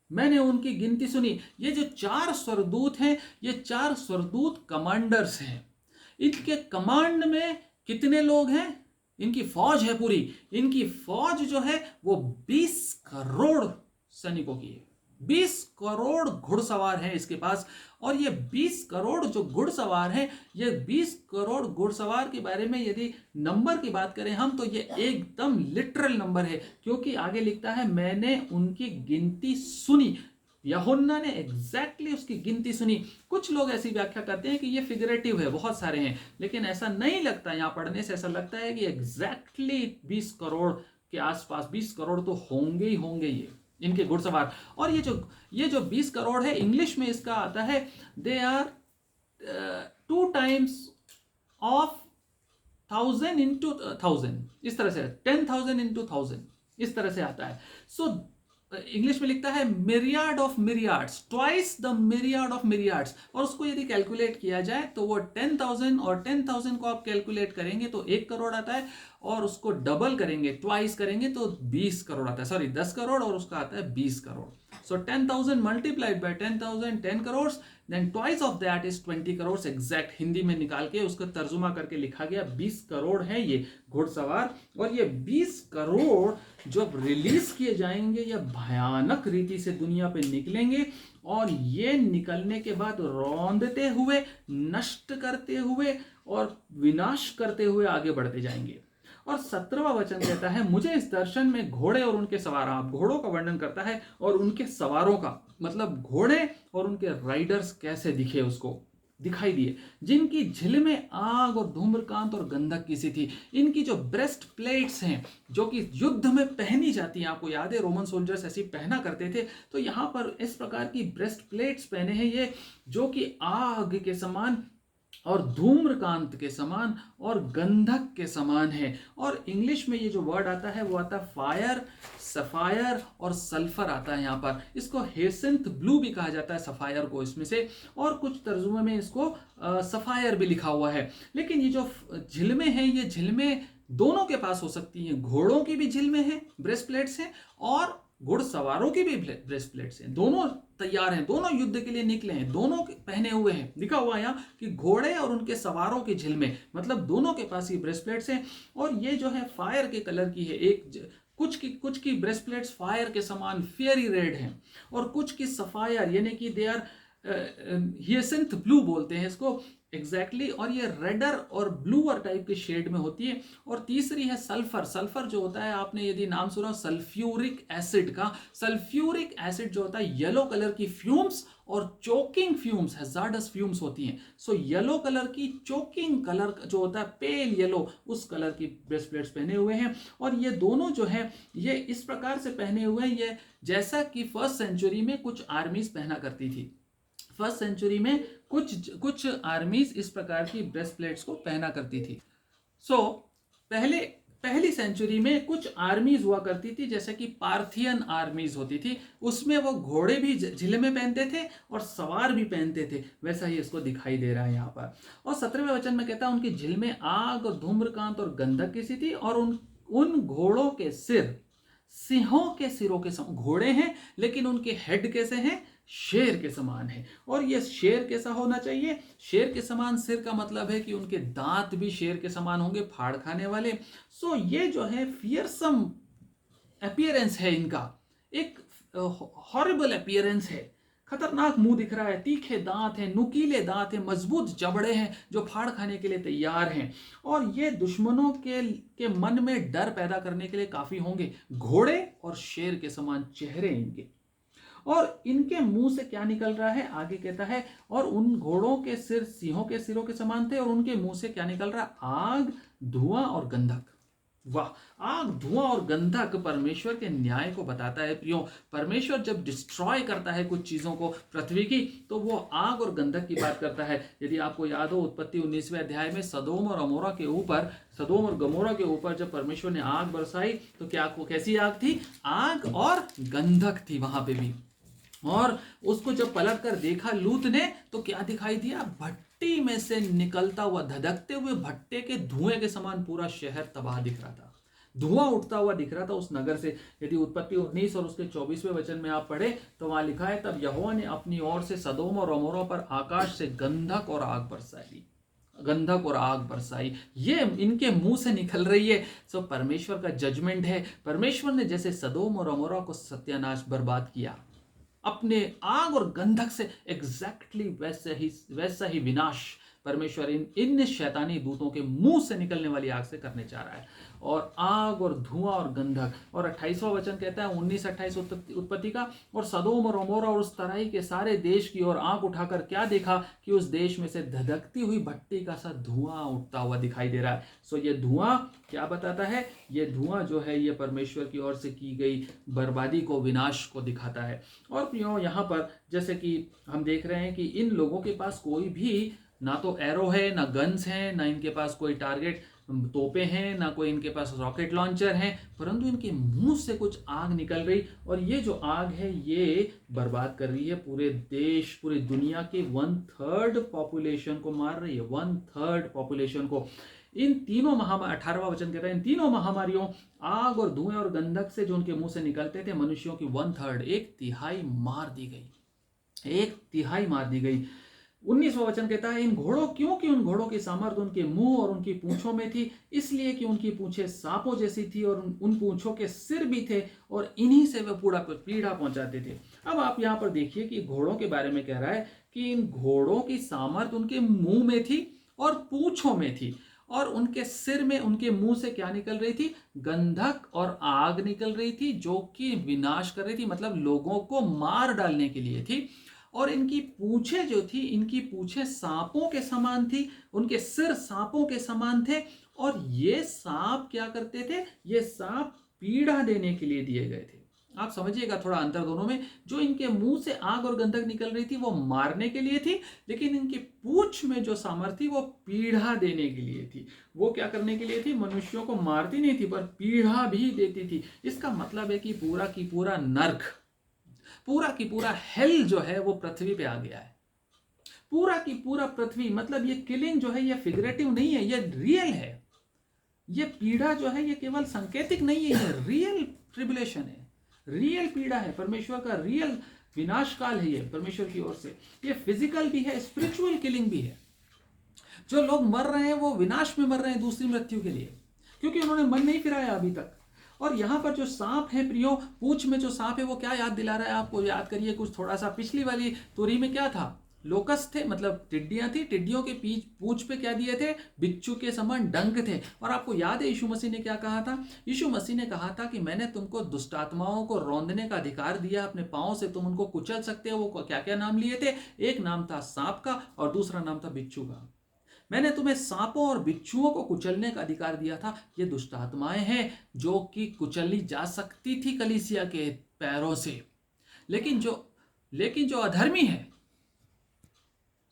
मैंने उनकी गिनती सुनी। ये जो 4 स्वरदूत हैं, ये 4 स्वरदूत कमांडर्स हैं। इनके कमांड में कितने लोग हैं? इनकी फौज है पूरी। इनकी फौज जो है वो 20 करोड़ सैनिकों की है। 20 करोड़ घुड़सवार हैं इसके पास। और ये 20 करोड़ जो घुड़सवार हैं, ये 20 करोड़ घुड़सवार के बारे में यदि नंबर की बात करें हम, तो ये एकदम लिटरल नंबर है। क्योंकि आगे लिखता है, मैंने उनकी गिनती सुनी। यूहन्ना ने एग्जैक्टली उसकी गिनती सुनी। कुछ लोग ऐसी व्याख्या करते हैं कि ये फिगरेटिव है, बहुत सारे हैं, लेकिन ऐसा नहीं लगता। यहां पढ़ने से ऐसा लगता है कि एग्जैक्टली 20 करोड़ के आसपास, 20 करोड़ तो होंगे ही होंगे ये इनके घुड़सवार। और ये जो 20 करोड़ है, इंग्लिश में इसका आता है, they are 2 times of 1000 into 1000, इस तरह से 10,000 into 1000 इस तरह से आता है। सो इंग्लिश में लिखता है मिरियाड ऑफ मिरियाड्स, ट्वाइस द मिरियाड ऑफ मिरियाड्स। और उसको यदि कैलकुलेट किया जाए तो वो 10,000 और 10,000 को आप कैलकुलेट करेंगे तो 1 करोड़ आता है, और उसको डबल करेंगे, ट्वाइस करेंगे तो 20 करोड़ आता है। सॉरी, 10 करोड़ और उसका आता है 20 करोड़। सो 10,000 multiplied by 10,000, 10 crore, then twice of that is 20 crore. Exact Hindi में निकाल के उसका तर्जुमा करके लिखा गया 20 करोड़ है ये घुड़सवार। और ये 20 करोड़ जब रिलीज किए जाएंगे, या भयानक रीति से दुनिया पे निकलेंगे, और ये निकलने के बाद रौंदते हुए, नष्ट करते हुए और विनाश करते हुए आगे बढ़ते जाएंगे। और 17वां वचन कहता है, मुझे इस दर्शन में घोड़े और उनके सवार, आप घोड़ों का वर्णन करता है और उनके सवारों का, मतलब घोड़े और उनके राइडर्स कैसे दिखे, उसको दिखाई दिए, जिनकी झिलमें आग और धूम्रकांत और गंधक की सी थी। इनकी जो ब्रेस्ट प्लेट्स हैं, जो कि युद्ध में पहनी जाती हैं, आपको याद है रोमन सोल्जर्स ऐसी पहना करते थे, तो यहाँ पर इस प्रकार की ब्रेस्ट प्लेट्स पहने हैं ये, जो कि आग के समान और धूम्रकांत के समान और गंधक के समान है। और इंग्लिश में ये जो वर्ड आता है वो आता है फायर, सफायर और सल्फर आता है यहाँ पर। इसको हेसेंथ ब्लू भी कहा जाता है सफायर को इसमें से, और कुछ तर्जुमे में इसको सफायर भी लिखा हुआ है। लेकिन ये जो झिलमें हैं, ये झिलमें दोनों के पास हो सकती हैं। घोड़ों की भी झिलमें हैं, ब्रेस्ट प्लेट्स हैं, और घुड़सवारों की भी ब्रेस्टप्लेट्स हैं, दोनों तैयार हैं, दोनों युद्ध के लिए निकले हैं, दोनों पहने हुए हैं। लिखा हुआ है यहाँ कि घोड़े और उनके सवारों के झिलमे, मतलब दोनों के पास ये ब्रेस्टप्लेट्स हैं। और ये जो है फायर के कलर की है, कुछ की ब्रेस्टप्लेट्स फायर के समान फेयरी रेड हैं, और कुछ की सफायर यानी कि दे आर हियसेंथ ब्लू बोलते हैं इसको एग्जैक्टली और ये रेडर और ब्लूअर टाइप के शेड में होती है। और तीसरी है सल्फर। सल्फर जो होता है, आपने यदि नाम सुना सल्फ्यूरिक एसिड का, सल्फ्यूरिक एसिड जो होता है येलो कलर की फ्यूम्स और चोकिंग फ्यूम्स, हैजार्डस फ्यूम्स होती हैं। सो येलो कलर की चोकिंग कलर जो होता है पेल येलो, उस कलर की ब्रेस्टप्लेट्स पहने हुए हैं। और ये दोनों जो है ये इस प्रकार से पहने हुए हैं, ये जैसा कि फर्स्ट सेंचुरी में कुछ आर्मीज पहना करती थी। फर्स्ट सेंचुरी में कुछ आर्मीज इस प्रकार की ब्रेस्टप्लेट्स को पहना करती थी। सो पहली सेंचुरी में कुछ आर्मीज हुआ करती थी, जैसे कि पार्थियन आर्मीज होती थी, उसमें वो घोड़े भी झिलमे पहनते थे और सवार भी पहनते थे, वैसा ही इसको दिखाई दे रहा है यहाँ पर। और 17वें वचन में कहता है उनकी झिलमे आग और धूम्रकांत और गंधक की सी थी, और उन घोड़ों के सिर सिंहों के सिरों के समान। घोड़े हैं लेकिन उनके हेड कैसे हैं, शेर के समान है। और ये शेर कैसा होना चाहिए, शेर के समान सिर का मतलब है कि उनके दांत भी शेर के समान होंगे, फाड़ खाने वाले। सो ये जो है फियरसम अपीयरेंस है इनका, एक हॉरिबल अपीयरेंस है, खतरनाक मुंह दिख रहा है, तीखे दांत हैं, नुकीले दांत हैं, मजबूत जबड़े हैं जो फाड़ खाने के लिए तैयार हैं। और ये दुश्मनों के मन में डर पैदा करने के लिए काफी होंगे। घोड़े और शेर के समान चेहरे इनके, और इनके मुंह से क्या निकल रहा है, आगे कहता है और उन घोड़ों के सिर सिंहों के सिरों के समान थे, और उनके मुंह से क्या निकल रहा है, आग, धुआं और गंधक। वाह, आग, धुआं और गंधक परमेश्वर के न्याय को बताता है। प्रियो, परमेश्वर जब डिस्ट्रॉय करता है कुछ चीजों को पृथ्वी की, तो वो आग और गंधक की बात करता है। यदि आपको याद हो, उत्पत्ति 19वें अध्याय में सदोम और गमोरा के ऊपर जब परमेश्वर ने आग बरसाई, तो क्या कैसी आग थी, आग और गंधक थी वहां पे भी। और उसको जब पलट कर देखा लूत ने, तो क्या दिखाई दिया, भट्टी में से निकलता हुआ, धधकते हुए भट्टे के धुएं के समान पूरा शहर तबाह दिख रहा था, धुआं उठता हुआ दिख रहा था उस नगर से। यदि उत्पत्ति 19 और उसके 24वें वचन में आप पढ़े तो वहां लिखा है, तब यहोवा ने अपनी ओर से सदोम और अमोरा पर आकाश से गंधक और आग बरसाई। ये इनके मुंह से निकल रही है। सो परमेश्वर का जजमेंट है। परमेश्वर ने जैसे सदोम और अमोरा को सत्यानाश बर्बाद किया अपने आग और गंधक से, एग्जैक्टली वैसा ही विनाश परमेश्वर इन शैतानी दूतों के मुंह से निकलने वाली आग से करने जा रहा है। और आग और धुआं और गंधक। और 28वां वचन कहता है 19-28 उत्पत्ति का, और सदोम और अमोरा और उस तराई के सारे देश की ओर आंख उठाकर क्या देखा कि उस देश में से धधकती हुई भट्टी का सा धुआं उठता हुआ दिखाई दे रहा है। सो ये धुआं क्या बताता है, ये धुआं जो है ये परमेश्वर की ओर से की गई बर्बादी को, विनाश को दिखाता है। और यहाँ पर जैसे कि हम देख रहे हैं कि इन लोगों के पास कोई भी ना तो एरो है, ना गन्स हैं, ना इनके पास कोई टारगेट तोपे हैं, ना कोई इनके पास रॉकेट लॉन्चर हैं, परंतु इनके मुंह से कुछ आग निकल रही। और ये जो आग है ये बर्बाद कर रही है पूरे देश, पूरी दुनिया के 1/3 पॉपुलेशन को मार रही है, 1/3 पॉपुलेशन को। इन तीनों 18वां वचन कहता है, इन तीनों महामारियों, आग और धुएं और गंधक से जो उनके मुंह से निकलते थे, मनुष्यों की 1/3, 1/3 मार दी गई, 1/3 मार दी गई। 19वां वचन कहता है, इन घोड़ों, क्योंकि उन घोड़ों की सामर्थ उनके मुंह और उनकी पूंछों में थी, इसलिए कि उनकी पूंछें सांपों जैसी थी और उन पूंछों के सिर भी थे, और इन्हीं से वे पीड़ा पहुंचाते थे। अब आप यहाँ पर देखिए कि घोड़ों के बारे में कह रहा है कि इन घोड़ों की सामर्थ उनके मुंह में थी और पूंछों में थी, और उनके सिर में, उनके मुंह से क्या निकल रही थी, गंधक और आग निकल रही थी, जो कि विनाश कर रही थी, मतलब लोगों को मार डालने के लिए थी। और इनकी पूंछें जो थी, इनकी पूंछें सांपों के समान थी, उनके सिर सांपों के समान थे। और ये सांप क्या करते थे, ये सांप पीड़ा देने के लिए दिए गए थे। आप समझिएगा थोड़ा अंतर दोनों में। जो इनके मुंह से आग और गंधक निकल रही थी वो मारने के लिए थी, लेकिन इनकी पूंछ में जो सामर्थ थी वो पीड़ा देने के लिए थी। वो क्या करने के लिए थी, मनुष्यों को मारती नहीं थी पर पीड़ा भी देती थी। इसका मतलब है कि पूरा की पूरा नर्क, पूरा की पूरा हेल जो है वो पृथ्वी पे आ गया है। पूरा की पूरा पृथ्वी, मतलब ये किलिंग जो है ये फिगरेटिव नहीं है, ये रियल है। ये पीड़ा जो है ये केवल सांकेतिक नहीं है, ये रियल ट्रिबुलेशन है, रियल पीड़ा है, परमेश्वर का रियल विनाश काल है ये परमेश्वर की ओर से। ये फिजिकल भी है, स्पिरिचुअल किलिंग भी है। जो लोग मर रहे हैं वो विनाश में मर रहे हैं दूसरी मृत्यु के लिए, क्योंकि उन्होंने मन नहीं फिराया अभी तक। और यहाँ पर जो सांप है प्रियो, पूंछ में जो सांप है वो क्या याद दिला रहा है आपको? याद करिए कुछ थोड़ा सा। पिछली वाली तोरी में क्या था? लोकस थे, मतलब टिड्डियां थी। टिड्डियों के पूंछ पे क्या दिए थे? बिच्छू के समान डंक थे। और आपको याद है यीशु मसीह ने क्या कहा था? यीशु मसीह ने कहा था कि मैंने तुमको दुष्ट आत्माओं को रौंदने का अधिकार दिया, अपने पांव से तुम उनको कुचल सकते हो। वो क्या क्या नाम लिए थे? एक नाम था सांप का और दूसरा नाम था बिच्छू का। मैंने तुम्हें सांपों और बिच्छुओं को कुचलने का अधिकार दिया था। ये दुष्ट आत्माएं हैं जो कि कुचली जा सकती थी कलीसिया के पैरों से, लेकिन जो अधर्मी है,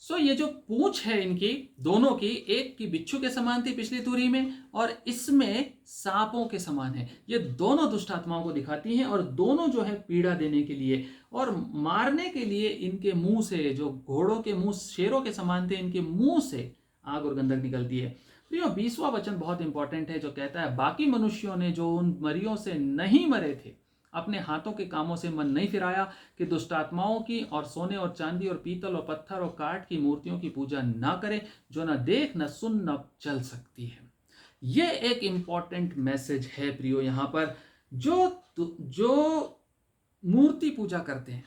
सो ये जो पूंछ है इनकी दोनों की, एक की बिच्छू के समान थी पिछली तुरी में और इसमें सांपों के समान है। ये दोनों दुष्ट आत्माओं को दिखाती हैं और दोनों जो है पीड़ा देने के लिए और मारने के लिए इनके मुंह से, जो घोड़ों के मुंह शेरों के समान थे, इनके मुंह से आग और गंधक निकलती है। प्रियो, 20वां वचन बहुत इंपॉर्टेंट है जो कहता है, बाकी मनुष्यों ने जो उन मरियों से नहीं मरे थे अपने हाथों के कामों से मन नहीं फिराया कि दुष्ट आत्माओं की और सोने और चांदी और पीतल और पत्थर और काठ की मूर्तियों की पूजा ना करें, जो न देख न सुन न चल सकती है। ये एक इंपॉर्टेंट मैसेज है प्रियो। यहाँ पर जो मूर्ति पूजा करते हैं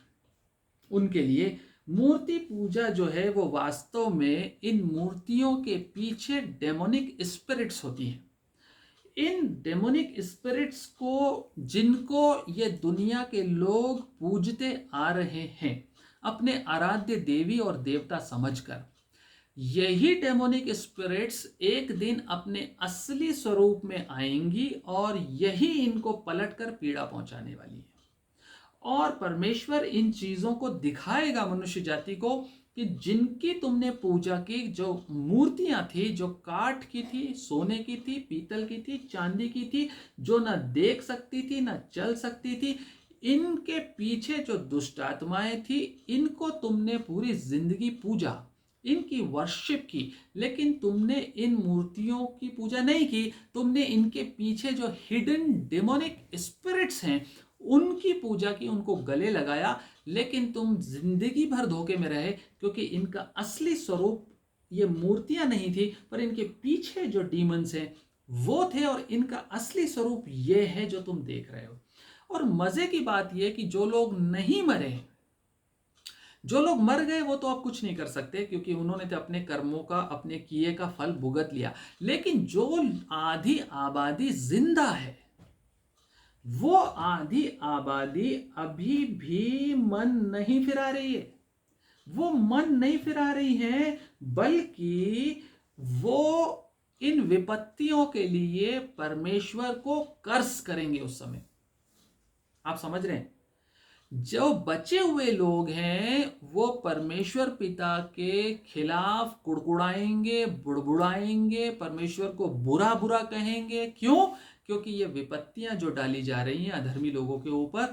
उनके लिए मूर्ति पूजा जो है वो वास्तव में इन मूर्तियों के पीछे डेमोनिक स्पिरिट्स होती हैं। इन डेमोनिक स्पिरिट्स को, जिनको ये दुनिया के लोग पूजते आ रहे हैं अपने आराध्य देवी और देवता समझकर, यही डेमोनिक स्पिरिट्स एक दिन अपने असली स्वरूप में आएंगी और यही इनको पलटकर पीड़ा पहुंचाने वाली है। और परमेश्वर इन चीजों को दिखाएगा मनुष्य जाति को कि जिनकी तुमने पूजा की, जो मूर्तियां थी, जो काठ की थी, सोने की थी, पीतल की थी, चांदी की थी, जो न देख सकती थी न चल सकती थी, इनके पीछे जो दुष्ट आत्माएं थी, इनको तुमने पूरी जिंदगी पूजा, इनकी वर्शिप की, लेकिन तुमने इन मूर्तियों की पूजा नहीं की। तुमने इनके पीछे जो हिडन डेमोनिक स्पिरिट्स हैं उनकी पूजा की, उनको गले लगाया, लेकिन तुम जिंदगी भर धोखे में रहे, क्योंकि इनका असली स्वरूप ये मूर्तियां नहीं थी, पर इनके पीछे जो डीमंस हैं वो थे और इनका असली स्वरूप ये है जो तुम देख रहे हो। और मजे की बात यह कि जो लोग नहीं मरे, जो लोग मर गए, वो तो अब कुछ नहीं कर सकते क्योंकि उन्होंने तो अपने कर्मों का, अपने किए का फल भुगत लिया। लेकिन जो आधी आबादी जिंदा है, वो आधी आबादी अभी भी मन नहीं फिरा रही है। वो मन नहीं फिरा रही है, बल्कि वो इन विपत्तियों के लिए परमेश्वर को कर्स करेंगे उस समय। आप समझ रहे हैं? जो बचे हुए लोग हैं वो परमेश्वर पिता के खिलाफ कुड़कुड़ाएंगे, बुड़बुड़ाएंगे, परमेश्वर को बुरा बुरा कहेंगे। क्यों? क्योंकि ये विपत्तियां जो डाली जा रही हैं अधर्मी लोगों के ऊपर,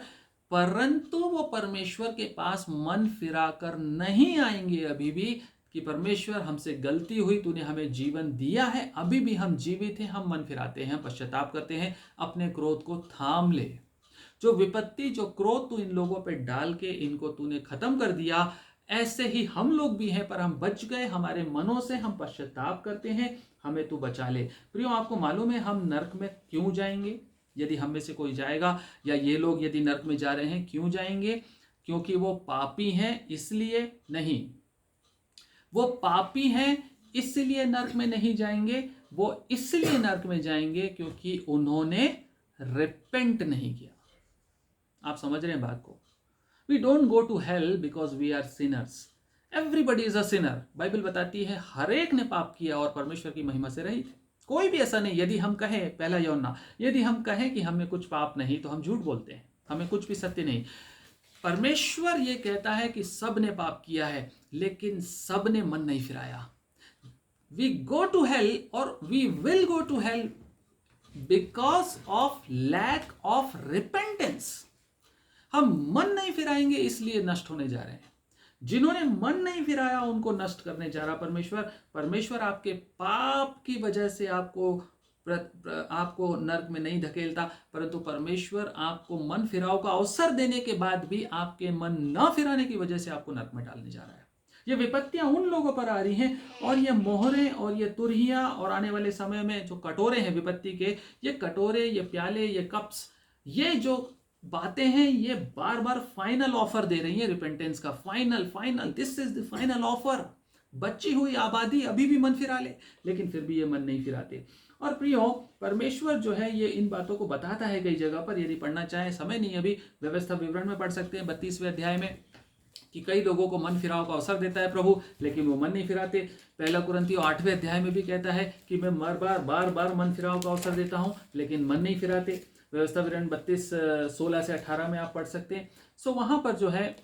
परंतु वो परमेश्वर के पास मन फिरा कर नहीं आएंगे अभी भी कि परमेश्वर हमसे गलती हुई, तूने हमें जीवन दिया है, अभी भी हम जीवित हैं, हम मन फिराते हैं, पश्चाताप करते हैं, अपने क्रोध को थाम ले। जो विपत्ति, जो क्रोध तू इन लोगों पे डाल के इनको तूने खत्म कर दिया, ऐसे ही हम लोग भी हैं, पर हम बच गए हमारे मनों से, हम पश्चाताप करते हैं, हमें तू बचा ले। प्रियो, आपको मालूम है हम नरक में क्यों जाएंगे? यदि हम में से कोई जाएगा, या ये लोग यदि नरक में जा रहे हैं, क्यों जाएंगे? क्योंकि वो पापी हैं इसलिए नहीं। वो पापी हैं इसलिए नरक में नहीं जाएंगे, वो इसलिए नरक में जाएंगे क्योंकि उन्होंने रिपेंट नहीं किया। आप समझ रहे हैं बात को? We don't go to hell because we are sinners. Everybody is a sinner. Bible बताती है हर एक ने पाप किया और परमेश्वर की महिमा से रहित है। कोई भी ऐसा नहीं। यदि हम कहें, पहला यूहन्ना, यदि हम कहें कि हमें कुछ पाप नहीं, तो हम झूठ बोलते हैं, हमें कुछ भी सत्य नहीं। परमेश्वर ये कहता है कि सब ने पाप किया है, लेकिन सब ने मन नहीं फिराया। We go to hell or we will go to hell because of lack of repentance. हम मन नहीं फिराएंगे इसलिए नष्ट होने जा रहे हैं। जिन्होंने मन नहीं फिराया उनको नष्ट करने जा रहा परमेश्वर। परमेश्वर आपके पाप की वजह से आपको आपको नर्क में नहीं धकेलता, परंतु परमेश्वर आपको मन फिराव का अवसर देने के बाद भी आपके मन न फिराने की वजह से आपको नर्क में डालने जा रहा है। ये विपत्तियां उन लोगों पर आ रही हैं, और ये मोहरें और ये तुरहियां और आने वाले समय में जो कटोरे हैं विपत्ति के, ये कटोरे, ये प्याले, ये कप्स, ये जो बातें हैं, ये बार बार फाइनल ऑफर दे रही है रिपेंटेंस का। Final, this is the final offer. बची हुई आबादी अभी भी मन फिरा ले, लेकिन फिर भी ये मन नहीं फिराते। और प्रियो, परमेश्वर जो है ये इन बातों को बताता है कई जगह पर। यदि पढ़ना चाहें, समय नहीं अभी, व्यवस्था विवरण में पढ़ सकते हैं 32वें अध्याय में, कि कई लोगों को मन फिराव का अवसर देता है प्रभु, लेकिन वो मन नहीं फिराते। पहला कुरिन्थियों 8वें अध्याय में भी कहता है कि मैं बार बार मन फिराव का अवसर देता हूं, लेकिन मन नहीं फिराते। व्यवस्था विवरण 32:16 से 18 में आप पढ़ सकते हैं। सो वहां पर जो है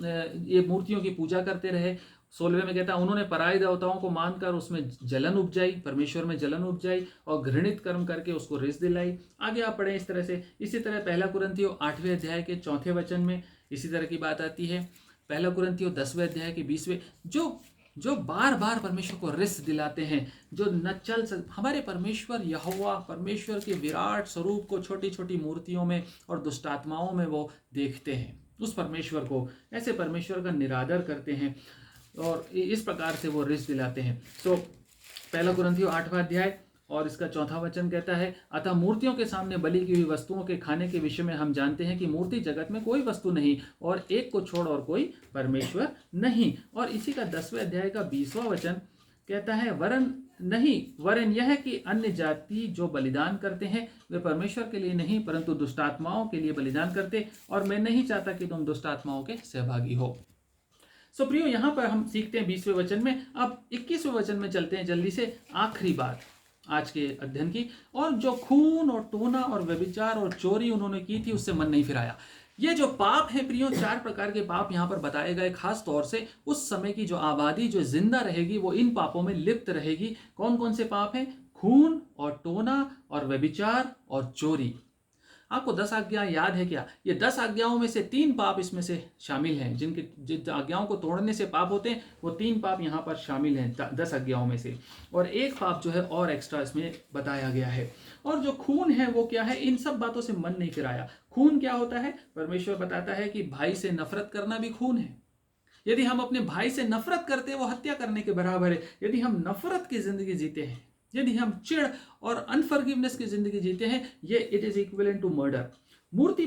ये मूर्तियों की पूजा करते रहे। 16वें में कहता है, उन्होंने पराई देवताओं को मानकर उसमें जलन उपजाई, परमेश्वर में जलन उपजाई, और घृणित कर्म करके उसको रिस दिलाई। आगे आप पढ़ें इस तरह से। इसी तरह पहला कुरिन्थियों 8वें अध्याय के 4 वचन में इसी तरह की बात आती है। पहला कुरिन्थियों 10वें अध्याय के 20वें, जो बार बार परमेश्वर को रिस दिलाते हैं, जो न चल हमारे परमेश्वर यहोवा, परमेश्वर के विराट स्वरूप को छोटी छोटी मूर्तियों में और दुष्टात्माओं में वो देखते हैं। उस परमेश्वर को, ऐसे परमेश्वर का निरादर करते हैं, और इस प्रकार से वो रिस दिलाते हैं। तो पहला कुरिन्थियों 8वां अध्याय और इसका 4 वचन कहता है, अतः मूर्तियों के सामने बलि की हुई वस्तुओं के खाने के विषय में हम जानते हैं कि मूर्ति जगत में कोई वस्तु नहीं, और एक को छोड़ और कोई परमेश्वर नहीं। और इसी का 10वें अध्याय का 20वां वचन कहता है, वरन यह है कि अन्य जाति जो बलिदान करते हैं वे परमेश्वर के लिए नहीं परंतु दुष्टात्माओं के लिए बलिदान करते, और मैं नहीं चाहता कि तुम दुष्टात्माओं के सहभागी हो। सो प्रियो, यहाँ पर हम सीखते हैं 20वें वचन में। अब 21वें वचन में चलते हैं जल्दी से, आखिरी बात आज के अध्ययन की। और जो खून और टोना और व्यभिचार और चोरी उन्होंने की थी, उससे मन नहीं फिराया। ये जो पाप है प्रियो, 4 प्रकार के पाप यहाँ पर बताए गए। खास तौर से उस समय की जो आबादी जो जिंदा रहेगी वो इन पापों में लिप्त रहेगी। कौन कौन से पाप हैं? खून और टोना और व्यभिचार और चोरी। आपको 10 आज्ञा याद है क्या? ये 10 आज्ञाओं में से 3 पाप इसमें से शामिल हैं। जिन आज्ञाओं को तोड़ने से पाप होते हैं, वो 3 पाप यहाँ पर शामिल हैं 10 आज्ञाओं में से, और एक पाप जो है और एक्स्ट्रा इसमें बताया गया है। और जो खून है वो क्या है? इन सब बातों से मन नहीं फिराया। खून क्या होता है? परमेश्वर बताता है कि भाई से नफरत करना भी खून है। यदि हम अपने भाई से नफरत करते हैं, वो हत्या करने के बराबर है। यदि हम नफरत की जिंदगी जीते हैं, यदि हम चिढ़ और अनफॉरगिवनेस की जिंदगी जीते हैं, ये it is equivalent to murder. मूर्ति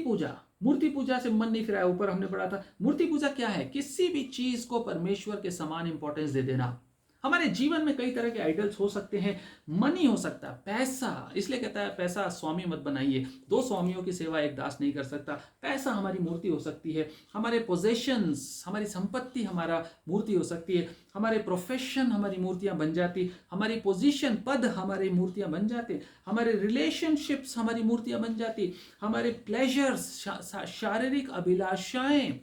पूजा से मन नहीं फिराया। ऊपर हमने पढ़ा था मूर्ति पूजा क्या है? किसी भी चीज को परमेश्वर के समान इंपॉर्टेंस दे देना। हमारे जीवन में कई तरह के आइडल्स हो सकते हैं। मनी हो सकता है, पैसा, इसलिए कहता है पैसा स्वामी मत बनाइए। 2 स्वामियों की सेवा एक दास नहीं कर सकता। पैसा हमारी मूर्ति हो सकती है। हमारे पोजेशंस, हमारी संपत्ति हमारा मूर्ति हो सकती है। हमारे प्रोफेशन हमारी मूर्तियां बन जाती। हमारी पोजीशन, पद हमारी मूर्तियां बन जाते। हमारे रिलेशनशिप्स हमारी मूर्तियां बन जाती। हमारे प्लेजर्स, शारीरिक अभिलाषाएं,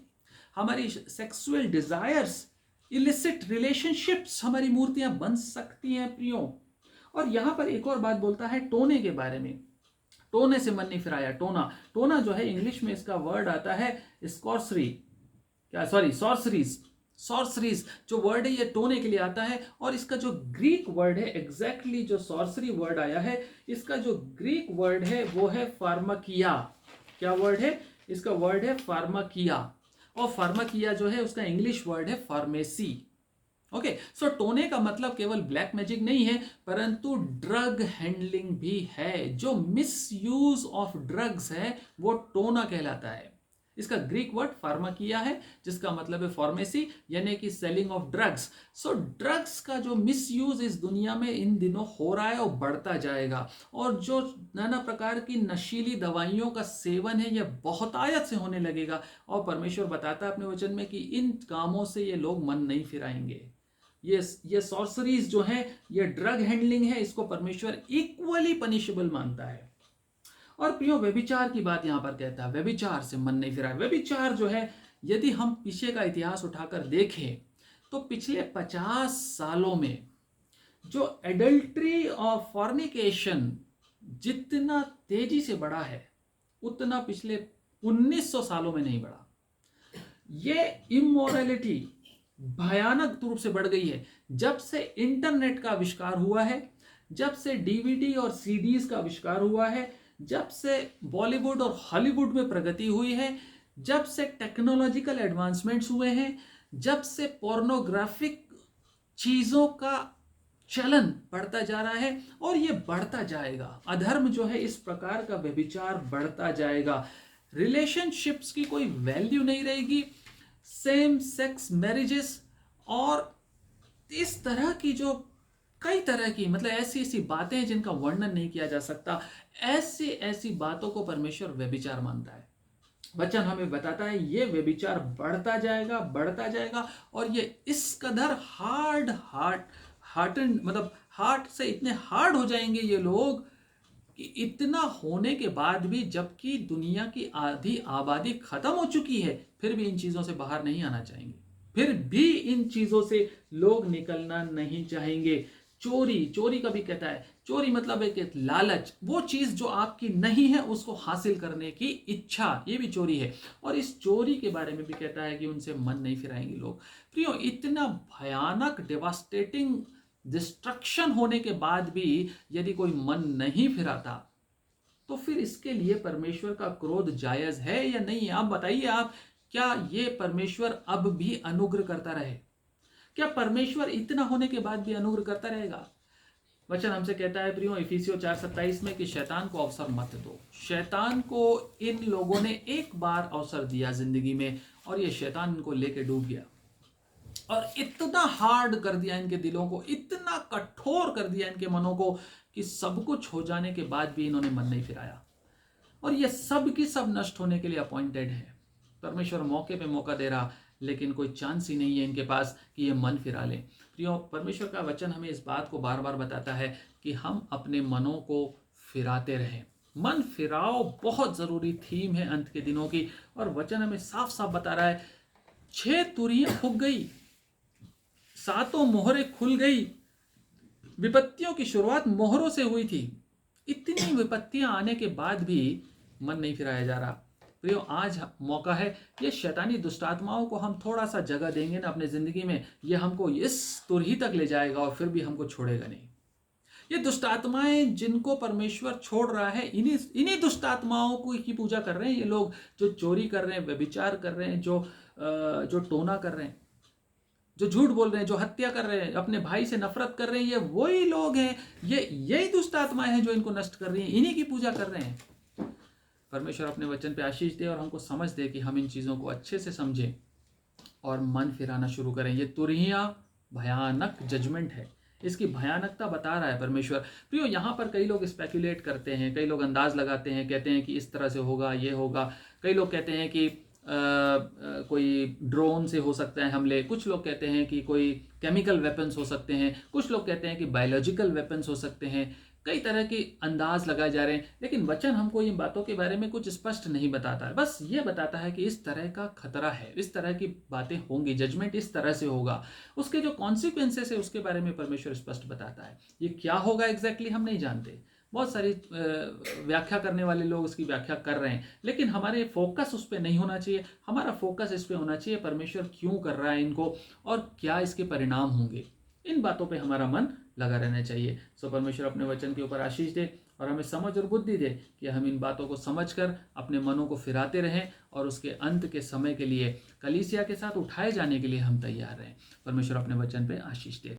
हमारी सेक्सुअल डिजायर्स, इलिसिट रिलेशनशिप्स हमारी मूर्तियां बन सकती हैं प्रियो। और यहां पर एक और बात बोलता है टोने के बारे में। टोने से मन नहीं फिराया। टोना जो है, इंग्लिश में इसका वर्ड आता है सॉर्सरीज जो वर्ड है ये टोने के लिए आता है। और इसका जो ग्रीक वर्ड है, एग्जैक्टली जो सॉर्सरी वर्ड आया है, इसका जो ग्रीक वर्ड है वो है फार्माकिया। क्या वर्ड है? इसका वर्ड है फार्माकिया। और फार्माकिया जो है उसका इंग्लिश वर्ड है फार्मेसी। ओके, सो टोने का मतलब केवल ब्लैक मैजिक नहीं है, परंतु ड्रग हैंडलिंग भी है। जो मिसयूज ऑफ ड्रग्स है वो टोना कहलाता है। इसका ग्रीक वर्ड फार्माकिया है, जिसका मतलब है फार्मेसी, यानी कि selling of drugs. So drugs का जो मिसयूज इस दुनिया में इन दिनों हो रहा है और बढ़ता जाएगा। और जो नाना प्रकार की नशीली दवाइयों का सेवन है, यह बहुतायत से होने लगेगा। और परमेश्वर बताता है अपने वचन में कि इन कामों से ये लोग मन नहीं फिराएंगे। ये सॉर्सरीज जो है, ये ड्रग हैंडलिंग है, इसको परमेश्वर इक्वली पनिशेबल मानता है। और प्रियो, व्यभिचार की बात यहां पर कहता है, व्यभिचार से मन नहीं फिराए। व्यभिचार जो है, यदि हम पीछे का इतिहास उठाकर देखें तो पिछले 50 सालों में जो एडल्ट्री और फॉर्निकेशन जितना तेजी से बढ़ा है, उतना पिछले 1900 सालों में नहीं बढ़ा। ये इमोरलिटी भयानक रूप से बढ़ गई है जब से इंटरनेट का आविष्कार हुआ है, जब से डीवीडी और सीडीज का आविष्कार हुआ है, जब से बॉलीवुड और हॉलीवुड में प्रगति हुई है, जब से टेक्नोलॉजिकल एडवांसमेंट्स हुए हैं, जब से पोर्नोग्राफिक चीजों का चलन बढ़ता जा रहा है और ये बढ़ता जाएगा। अधर्म जो है इस प्रकार का व्यभिचार बढ़ता जाएगा। रिलेशनशिप्स की कोई वैल्यू नहीं रहेगी। सेम सेक्स मैरिजेस और इस तरह की जो कई तरह की मतलब ऐसी ऐसी बातें हैं जिनका वर्णन नहीं किया जा सकता, ऐसी ऐसी बातों को परमेश्वर व्यभिचार मानता है। वचन हमें बताता है ये व्यभिचार बढ़ता जाएगा और ये इस कदर हार्ट से इतने हार्ड हो जाएंगे ये लोग कि इतना होने के बाद भी, जबकि दुनिया की आधी आबादी खत्म हो चुकी है, फिर भी इन चीजों से बाहर नहीं आना चाहेंगे, फिर भी इन चीजों से लोग निकलना नहीं चाहेंगे। चोरी का भी कहता है, चोरी मतलब है कि लालच, वो चीज जो आपकी नहीं है उसको हासिल करने की इच्छा, ये भी चोरी है। और इस चोरी के बारे में भी कहता है कि उनसे मन नहीं फिराएंगे लोग। प्रियो, इतना भयानक डेवास्टेटिंग डिस्ट्रक्शन होने के बाद भी यदि कोई मन नहीं फिराता, तो फिर इसके लिए परमेश्वर का क्रोध जायज है या नहीं? आप बताइए, आप क्या ये परमेश्वर अब भी अनुग्रह करता रहे? क्या परमेश्वर इतना होने के बाद भी अनुग्रह करता रहेगा? वचन हमसे कहता है प्रियो इफिसियों 4:27 में कि शैतान को अवसर मत दो। शैतान को इन लोगों ने एक बार अवसर दिया जिंदगी में और ये शैतान इनको लेके डूब गया और इतना हार्ड कर दिया इनके दिलों को, इतना कठोर कर दिया इनके मनों को कि सब कुछ हो जाने के बाद भी इन्होंने मन नहीं फिराया। और ये सब की सब नष्ट होने के लिए अपॉइंटेड है। परमेश्वर मौके पे मौका दे रहा, लेकिन कोई चांस ही नहीं है इनके पास कि ये मन फिरा लें। प्रियो, परमेश्वर का वचन हमें इस बात को बार बार बताता है कि हम अपने मनों को फिराते रहें। मन फिराओ बहुत जरूरी थीम है अंत के दिनों की। और वचन हमें साफ साफ बता रहा है, 6 तुरियां फूंक गई, 7 मोहरें खुल गई। विपत्तियों की शुरुआत मोहरों से हुई थी। इतनी विपत्तियां आने के बाद भी मन नहीं फिराया जा रहा। प्रियो, आज मौका है, ये शैतानी दुष्टात्माओं को हम थोड़ा सा जगह देंगे ना अपने जिंदगी में, ये हमको इस तुरही तक ले जाएगा और फिर भी हमको छोड़ेगा नहीं। ये दुष्टात्माएं जिनको परमेश्वर छोड़ रहा है, इन्हीं दुष्टात्माओं को की पूजा कर रहे हैं ये लोग, जो चोरी कर रहे हैं, व्यभिचार कर रहे हैं, जो टोना कर रहे हैं, जो झूठ बोल रहे हैं, जो हत्या कर रहे हैं, अपने भाई से नफरत कर रहे हैं, ये वही लोग हैं, यही दुष्टात्माएं हैं जो इनको नष्ट कर रही हैं, इन्हीं की पूजा कर रहे हैं। परमेश्वर अपने वचन पे आशीष दे और हमको समझ दे कि हम इन चीज़ों को अच्छे से समझें और मन फिराना शुरू करें। ये तुरहियां भयानक जजमेंट है, इसकी भयानकता बता रहा है परमेश्वर। प्रियो, यहाँ पर कई लोग स्पेकुलेट करते हैं, कई लोग अंदाज लगाते हैं, कहते हैं कि इस तरह से होगा, ये होगा। कई लोग कहते हैं कि कोई ड्रोन से हो सकता है हमले, कुछ लोग कहते हैं कि कोई केमिकल वेपन्स हो सकते हैं, कुछ लोग कहते हैं कि बायोलॉजिकल वेपन्स हो सकते हैं। कई तरह के अंदाज लगाए जा रहे हैं, लेकिन वचन हमको इन बातों के बारे में कुछ स्पष्ट नहीं बताता है। बस ये बताता है कि इस तरह का खतरा है, इस तरह की बातें होंगी, जजमेंट इस तरह से होगा, उसके जो कॉन्सिक्वेंसेस है उसके बारे में परमेश्वर स्पष्ट बताता है। ये क्या होगा एग्जैक्टली हम नहीं जानते, बहुत सारी व्याख्या करने वाले लोग उसकी व्याख्या कर रहे हैं, लेकिन हमारे फोकस उस पर नहीं होना चाहिए। हमारा फोकस इस पर होना चाहिए परमेश्वर क्यों कर रहा है इनको और क्या इसके परिणाम होंगे। इन बातों पे हमारा मन लगा रहना चाहिए। सो परमेश्वर अपने वचन के ऊपर आशीष दे और हमें समझ और बुद्धि दे कि हम इन बातों को समझकर अपने मनों को फिराते रहें और उसके अंत के समय के लिए कलीसिया के साथ उठाए जाने के लिए हम तैयार रहें। परमेश्वर अपने वचन पे आशीष दे।